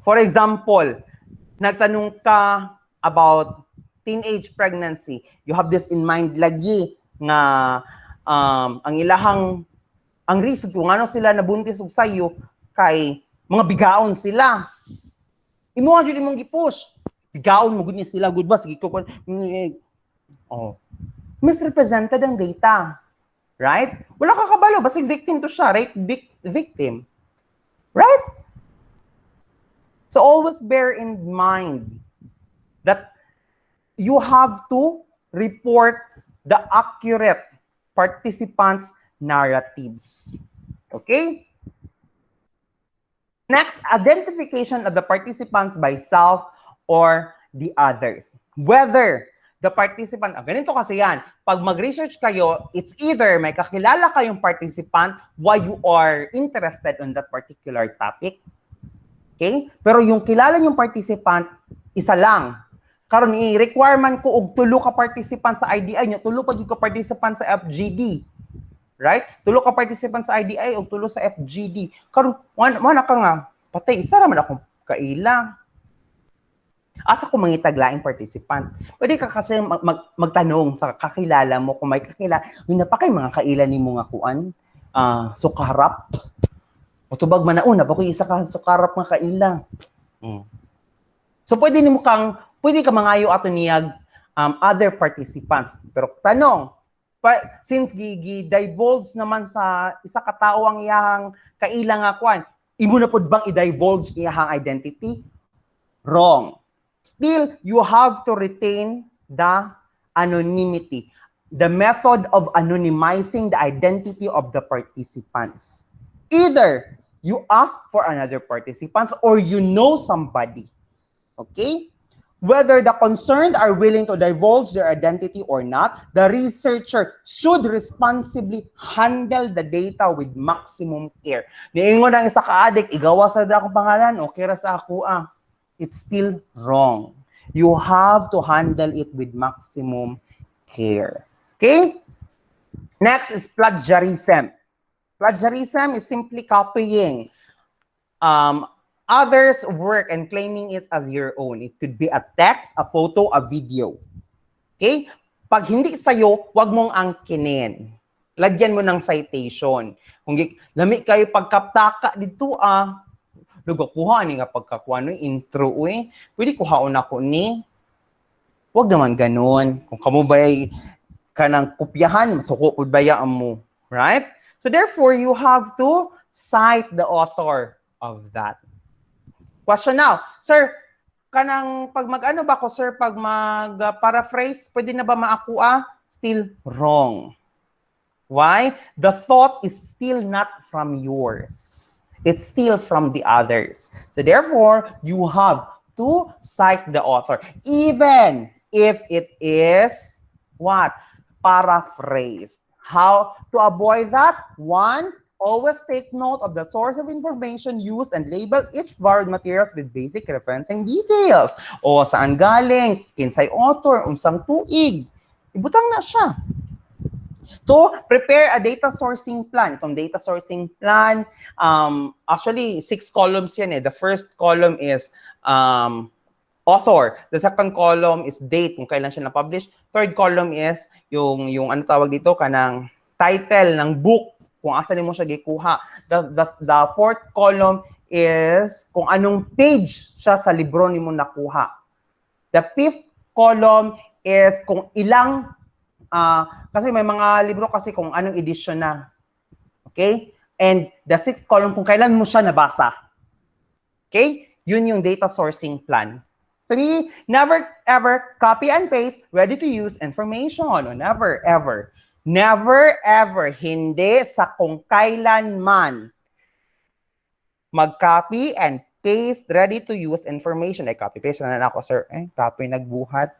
For example, nagtanong ka about teenage pregnancy. You have this in mind lagi nga ang reason kung ano sila nabuntis og sayo kay mga bigaon sila. Imo jud imong gipush. Bigaon mo gud ni sila, good ba sige ko. Oh. Misrepresented ang data. Right? Wala ka kabalo basta victim to siya, rape victim. Right? So always bear in mind that you have to report the accurate participants' narratives. Okay? Next, identification of the participants by self or the others. Whether the participant, ganito kasi yan, pag mag-research kayo, it's either may kakilala kayong participant why you are interested on that particular topic. Okay? Pero yung kilala yung participant, isa lang. Karon i-requirement ko og tulo ka participant sa IDI nyo, tulo pa yung ka participant sa FGD. Right? Tulo ka participant sa IDI og tulo sa FGD. Karon wala ka nga, patay, isa raman akong kaila. Asa ko mangitaglaing participant. Pwede ka kasi magtanong sa kakilala mo kung may kakilala. Yung napakay mga kaila ni mo nga kuan, sukarap. O tubag man nauna, ba ko isa ka sukarap nga kaila. So pwede ka mangayo ato niyag other participants. Pero tanong, since gi-divulge naman sa isa ka tawo ang iyang kaila nga kuan, imo na pud bang i-divulge iyang identity? Wrong. Still, you have to retain the anonymity, the method of anonymizing the identity of the participants. Either you ask for another participants or you know somebody. Okay? Whether the concerned are willing to divulge their identity or not, the researcher should responsibly handle the data with maximum care. Niingon ang isa ka adik, igawa sa akong pangalan, okay ra sa ako it's still wrong. You have to handle it with maximum care. Okay? Next is plagiarism. Plagiarism is simply copying others' work and claiming it as your own. It could be a text, a photo, a video. Okay? Pag hindi sa'yo, wag mong angkinin. Lagyan mo ng citation. Kung lami kayo pagkaptaka dito lugakuha ni nga pagkakuha no intro pwede kuhaon ako ni. Wag naman ganun. Kung kamo ba'y kanang kopyahan, masuko pud bayaan mo, right? So therefore, you have to cite the author of that. Question now, sir, kanang pag mag-ano ba ko, sir, pag mag-paraphrase, pwede na ba maakua? Still wrong. Why? The thought is still not from yours. It's still from the others. So therefore, you have to cite the author, even if it is what? Paraphrased. How to avoid that? One, always take note of the source of information used and label each borrowed material with basic referencing details. O saan galing, kinsay author, unsang tuig. Ibutang na siya. To prepare a data sourcing plan. Itong data sourcing plan, actually, 6 columns yan eh. The first column is author. The second column is date, kung kailan siya na-publish. Third column is yung ano tawag dito, kanang title ng book, kung asan mo siya gikuha. The fourth column is kung anong page siya sa libro nimo nakuha. The fifth column is kung ilang, kasi may mga libro kasi kung anong edition na. Okay? And the sixth column kung kailan mo siya nabasa. Okay? Yun yung data sourcing plan. So, never ever copy and paste ready-to-use information. O never ever. Never ever, hindi sa kung kailanman mag-copy and paste ready-to-use information. Ay, copy-paste na ako, sir. Copy nagbuhat.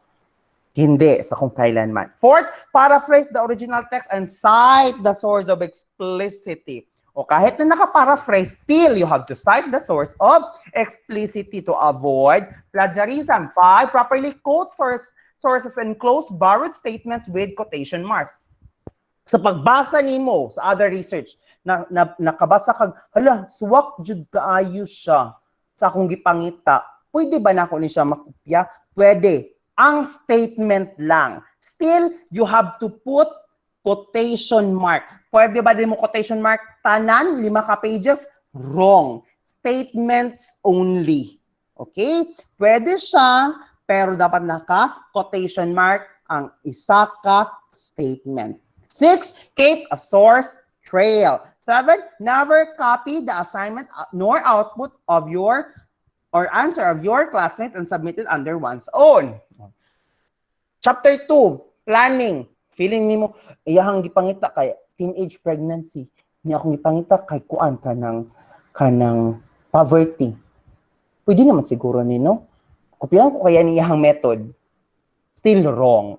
Hindi sa kung kailanman. Fourth, paraphrase the original text and cite the source of explicity. O kahit na naka-paraphrase, still you have to cite the source of explicity to avoid plagiarism. Five, properly quote sources and close borrowed statements with quotation marks. Sa pagbasa nimo sa other research, nakabasa kag, hala, suwak jud kaayo siya sa akong gipangita. Pwede ba nako ni siya makopya? Pwede. Ang statement lang. Still, you have to put quotation mark. Pwede ba din mo quotation mark? Tanan, 5 ka pages? Wrong. Statements only. Okay? Pwede siya, pero dapat naka-quotation mark ang isa ka statement. 6, keep a source trail. 7, never copy the assignment nor output of your or answer of your classmates and submit it under one's own. Chapter 2, planning. Feeling nimo iyahang gipangita kay teenage pregnancy. Niya akong gipangita kay kuan kanang poverty. Pwede naman siguro nino. Kopyahan ko kaya niyahang method. Still wrong.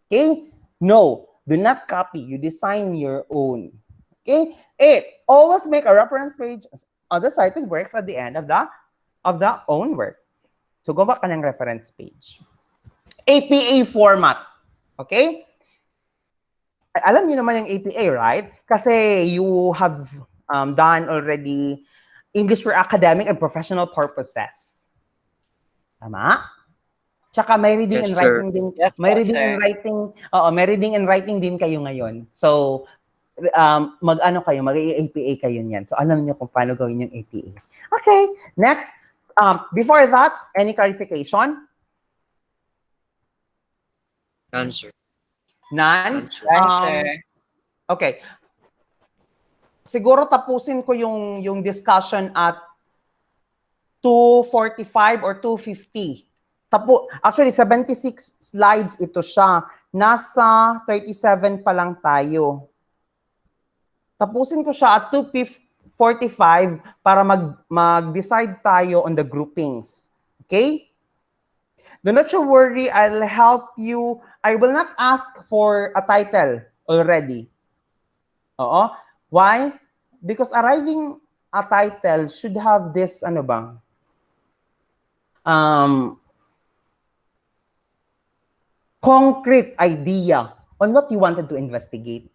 Okay? No. Do not copy. You design your own. Okay? 8. Always make a reference page on the cited works at the end of the own work. So, go back ka ng reference page. APA format. Okay? Alam niyo naman yung APA, right? Kasi you have done already English for academic and professional purposes. Tama? Tsaka may reading Yes, and sir. writing din. Yes, May po, reading sir. and writing. Oo, may reading and writing din kayo ngayon. So, mag-ano kayo, mag-APA kayo niyan. So, alam niyo kung paano gawin yung APA. Okay, next. Before that, any clarification? Answer. None? Answer. Answer. Okay. Siguro tapusin ko yung discussion at 2:45 or 2:50. Actually, 76 slides ito siya. Nasa 37 pa lang tayo. Tapusin ko siya at 2:45 para mag-decide tayo on the groupings. Okay? Do not you worry, I'll help you. I will not ask for a title already. Oo. Why? Because arriving a title should have this, ano ba? Concrete idea on what you wanted to investigate.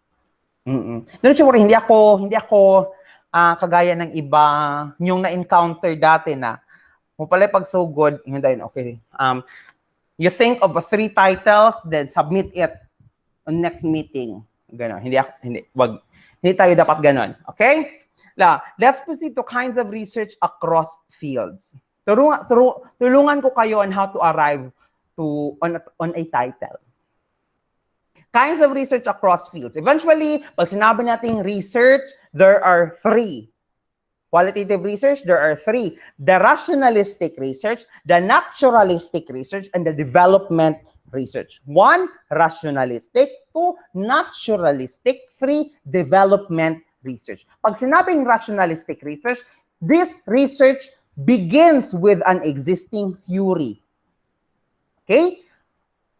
No, siguro hindi ako kagaya ng iba yung na-encounter dati na mo pala pag so good, hindi okay. You think of 3 titles, then submit it on next meeting. Ganon. Hindi tayo dapat ganon. Okay? Let's proceed to kinds of research across fields. Tulungan ko kayo on how to arrive on a title. Kinds of research across fields. Eventually, pag sinabi nating research, there are 3. Qualitative research, there are 3. The rationalistic research, the naturalistic research, and the development research. 1, rationalistic. 2, naturalistic. 3, development research. Pag sinabing rationalistic research, this research begins with an existing theory. Okay?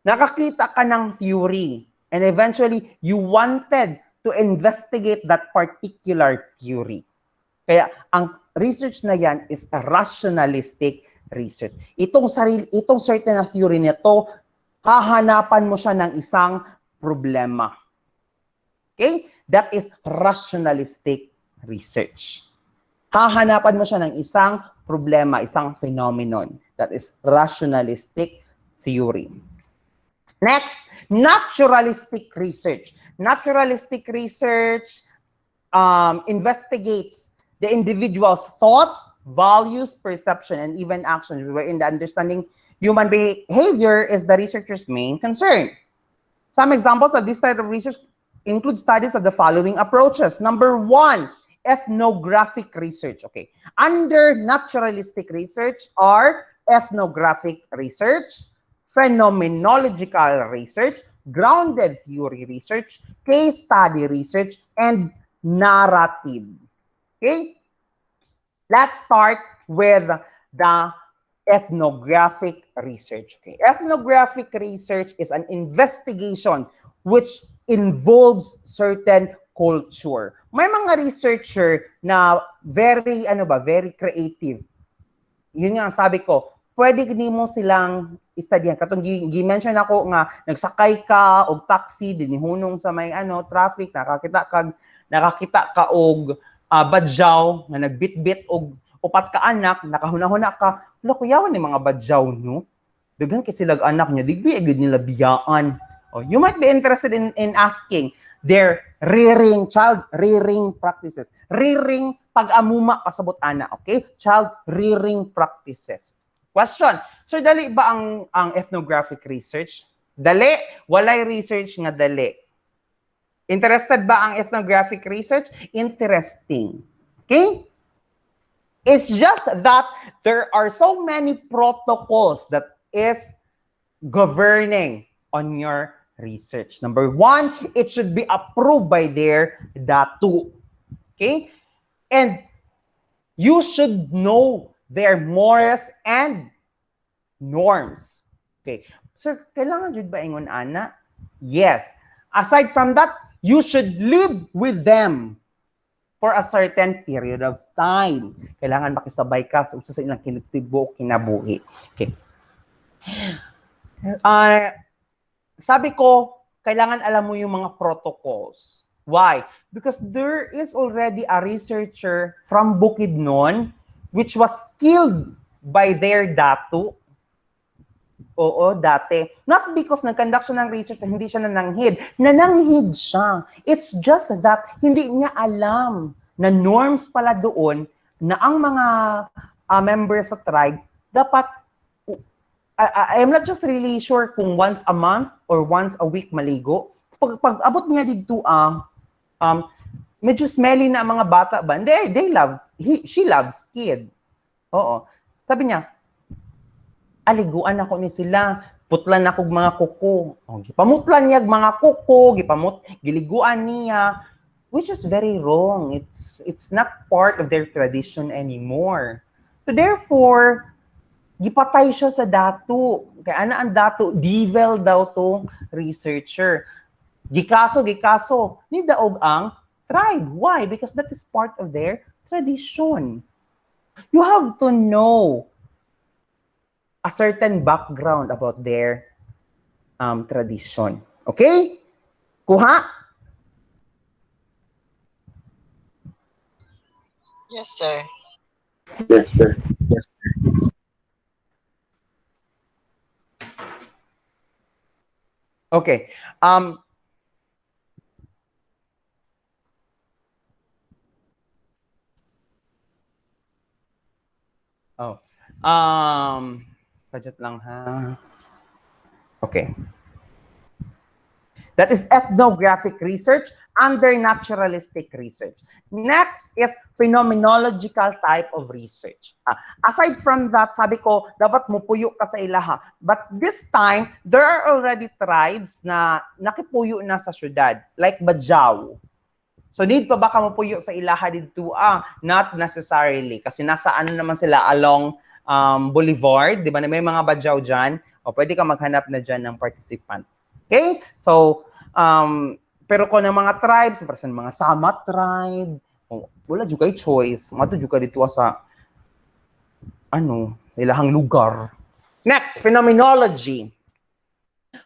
Nakakita ka ng theory, and eventually, you wanted to investigate that particular theory. Kaya ang research na yan is a rationalistic research. Itong certain na theory nito, hahanapan mo siya ng isang problema. Okay? That is rationalistic research. Hahanapan mo siya ng isang problema, isang phenomenon. That is rationalistic theory. Next, naturalistic research. Naturalistic research investigates the individual's thoughts, values, perception, and even actions, wherein the understanding human behavior is the researcher's main concern. Some examples of this type of research include studies of the following approaches. Number 1, ethnographic research. Okay. Under naturalistic research are ethnographic research, phenomenological research, grounded theory research, case study research, and narrative. Okay? Let's start with the ethnographic research. Okay? Ethnographic research is an investigation which involves certain culture. May mga researcher na very creative. Yun nga sabi ko, pwede mo silang istudyan. Katong gi-mention ako nga nagsakay ka og taxi dinihunong sa may traffic, nakakita ka og badyaw nga nagbitbit og 4 ka anak, nakahuna-huna ka, wala kuyawan ni mga badyaw no. Daghan kay silang anak niya, digbi agad nila biyaan. Oh, you might be interested in asking their child rearing practices. Rearing pag-amuma kasabot ana, okay? Child rearing practices. Question. So dali ba ang ethnographic research? Dali, walay research nga dali. Interested ba ang ethnographic research? Interesting. Okay? It's just that there are so many protocols that is governing on your research. Number 1, it should be approved by their datu. Okay? And you should know their mores and norms. Okay. So, kailangan jud ba ingon ana? Yes. Aside from that, you should live with them for a certain period of time. Kailangan makisabay ka sa ilang kinitibo, kinabuhi. Okay. Sabi ko, kailangan alam mo yung mga protocols. Why? Because there is already a researcher from Bukidnon which was killed by their datu. Oo, dati. Not because nag-conduct siya ng research na hindi siya nananghid. Nananghid siya. It's just that hindi niya alam na norms pala doon na ang mga members sa tribe dapat, I am not just really sure kung once a month or once a week maligo. Pag abot niya dito, medyo smelly na mga bata ba? She loves kid. Oo. Sabi niya, aliguan ako ni sila, putlan ako mga kuko. Gipamutlan niya mga kuko, giliguan niya, which is very wrong. It's not part of their tradition anymore. So therefore, gipatay siya sa datu. Kaya ang datu, devil daw to researcher. Gikaso, ni daog ang tribe. Why? Because that is part of their tradition. You have to know a certain background about their tradition. Okay? Kuha? Yes, sir. Yes, sir. Okay. Um, oh. Budget lang ha. Okay. That is ethnographic research under naturalistic research. Next is phenomenological type of research. Aside from that, sabi ko, dapat mupuyo ka sa ilaha. But this time, there are already tribes na nakipuyo na sa syudad, like Bajau. So need pa ba ka mupuyo sa ilaha dito? Not necessarily. Kasi nasa ano naman sila along Boulevard, di ba? May mga Bajau dyan. O pwede ka maghanap na dyan ng participant. Okay? So, pero kung ng mga tribes, para sa mga Sama tribe, wala juga choice. Mato juga dito sa sa ilahang lugar. Next, phenomenology.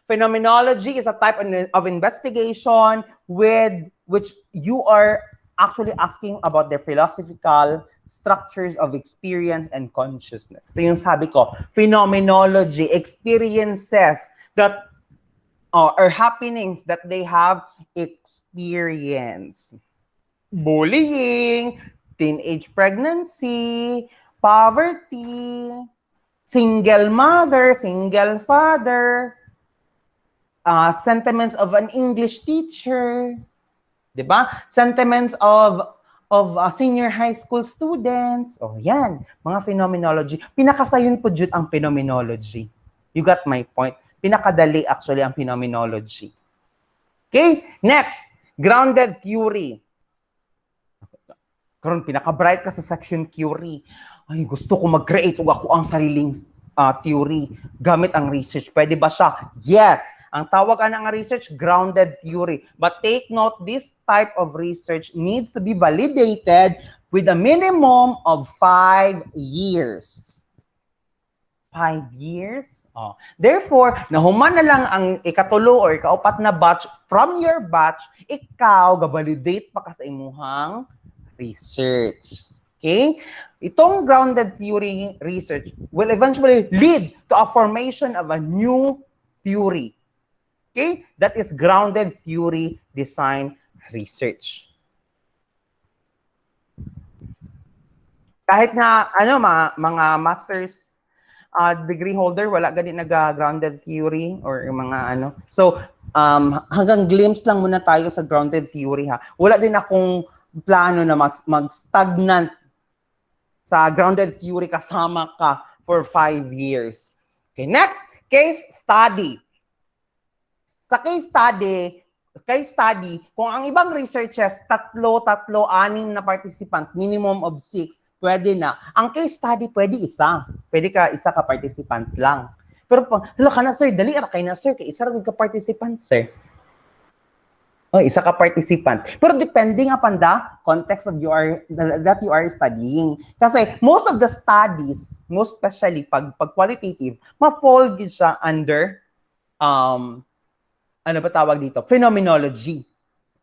Phenomenology is a type of investigation with which you are actually asking about the philosophical structures of experience and consciousness. Ito yung sabi ko, phenomenology, experiences that or happenings that they have experienced. Bullying, teenage pregnancy, poverty, single mother, single father, sentiments of an English teacher, diba? Sentiments of senior high school students. Oh, yan, mga phenomenology. Pinakasayon po jud ang phenomenology. You got my point? Pinakadali actually ang phenomenology. Okay? Next, grounded theory. Karon pinaka-bright ka sa section theory. Ay, gusto ko mag-create o ako ang sariling theory gamit ang research. Pwede ba siya? Yes. Ang tawag ng research, grounded theory. But take note, this type of research needs to be validated with a minimum of 5 years. 5 years? Oh. Therefore, nahuman na lang ang ikatulo or ikaupat na batch, from your batch, ikaw, gabalidate pa ka sa imuhang research. Okay? Itong grounded theory research will eventually lead to a formation of a new theory. Okay? That is grounded theory design research. Kahit nga, mga masters degree holder, wala gani nag-grounded theory or mga So, hanggang glimpse lang muna tayo sa grounded theory ha. Wala din akong plano na mag-stagnant sa grounded theory kasama ka for 5 years. Okay, next, case study. Sa case study, kung ang ibang researches, 3, 6 na participant, minimum of 6, pwede na. Ang case study, pwede isa. Pwede ka, isa ka participant lang. Pero, hala ka na, sir, dali ra kay na, sir, kay isa rin ka participant, sir. Oh, isa ka participant. Pero depending upon the context of that you are studying. Kasi most of the studies, most especially pag qualitative, ma-fall siya under, ano ba tawag dito? Phenomenology.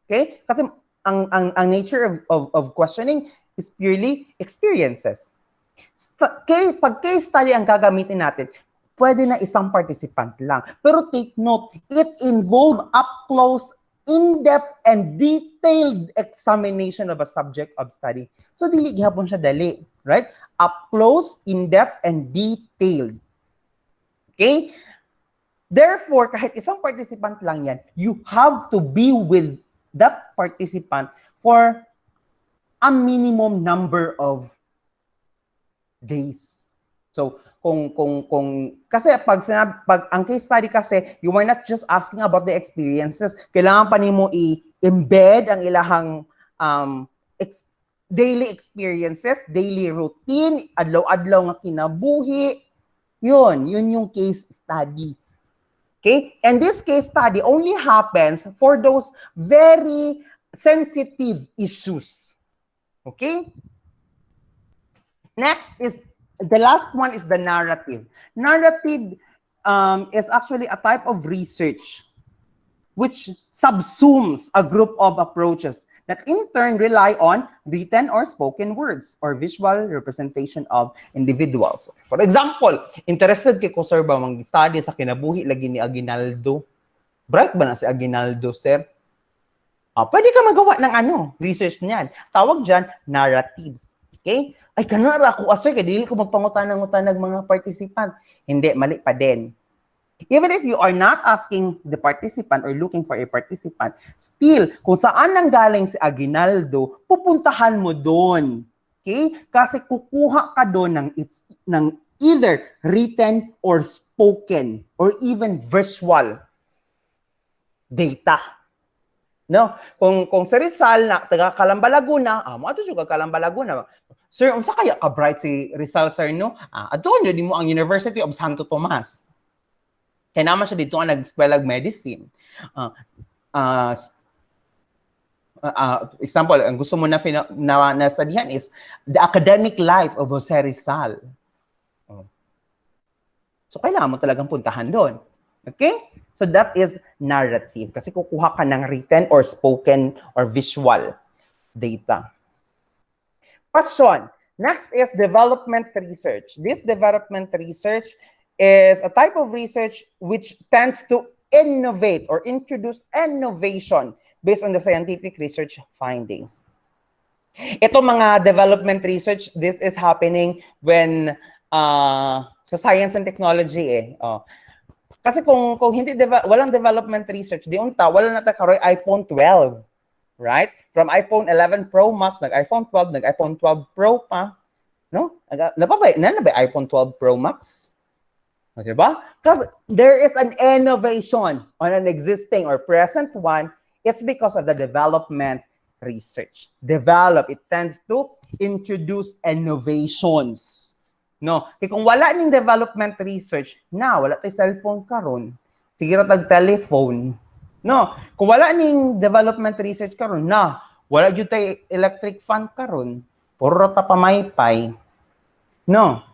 Okay? Kasi ang nature of questioning is purely experiences. Pag case study ang gagamitin natin, pwede na isang participant lang. Pero take note, it involve up close, in-depth, and detailed examination of a subject of study. So, dili gihapon siya dali. Right? Up close, in-depth, and detailed. Okay? Therefore, kahit isang participant lang yan, you have to be with that participant for a minimum number of days. So, kung kasi pag ang case study kasi, you are not just asking about the experiences, kailangan pa nimo i-embed ang ilahang daily experiences, daily routine, adlaw-adlaw nga kinabuhi. Yun yung case study. Okay? And this case study only happens for those very sensitive issues. Okay? Next is, the last one is the narrative. Narrative is actually a type of research which subsumes a group of approaches. that in turn rely on written or spoken words or visual representation of individuals. For example, interested kay ko sir ba mag-study sa kinabuhi lagi ni Aguinaldo? Bright ba na si Aguinaldo, sir? Pwede ka magawa ng research niyan. Tawag dyan, narratives. Okay? Ay, kanara ako, sir, kaya dili ko magpangutanang-utanag mga participant. Hindi, mali pa din. Even if you are not asking the participant or looking for a participant, still, kung saan nang galing si Aguinaldo, pupuntahan mo doon. Okay? Kasi kukuha ka doon ng either written or spoken or even visual data. No? Kung si Rizal na taga Calamba, Laguna, mo ato jud Calamba, Laguna. Sir, unsa kaya ka bright si Rizal, sir, no? Adto jud mo ang University of Santo Tomas. Kaya naman siya dito ang nag-eskwela medicine. Example, ang gusto mo na studyhan is the academic life of Jose Rizal. So, kailangan mo talagang puntahan doon. Okay? So, that is narrative. Kasi kukuha ka ng written or spoken or visual data. Question. Next is development research. This development research is a type of research which tends to innovate or introduce innovation based on the scientific research findings. Ito mga development research, this is happening when sa science and technology Kasi kung hindi walang development research, di unta wala na ta karoy iPhone 12, right? From iPhone 11 Pro Max nag-iPhone 12, nag-iPhone 12 Pro pa, no? Na ba iPhone 12 Pro Max? Diba? Because there is an innovation on an existing or present one, it's because of the development research. It tends to introduce innovations. No? Kaya kung wala ning development research, wala tayo cellphone karon. Sige ra tag telephone. No? Kung wala ning development research karon, wala jud tayo electric fan karon. Puro ta pamaypay. No?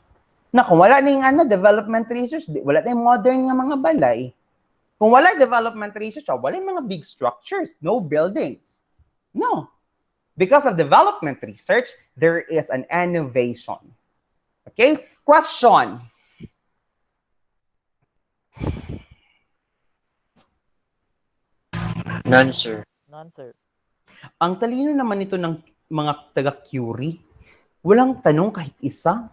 Kung wala ning development research, wala tayong modern nga mga balay. Kung wala development research, wala mga big structures, no buildings. No. Because of development research, there is an innovation. Okay? Question. None, sir. None, sir. Ang talino naman ito ng mga taga-Curie. Walang tanong kahit isa.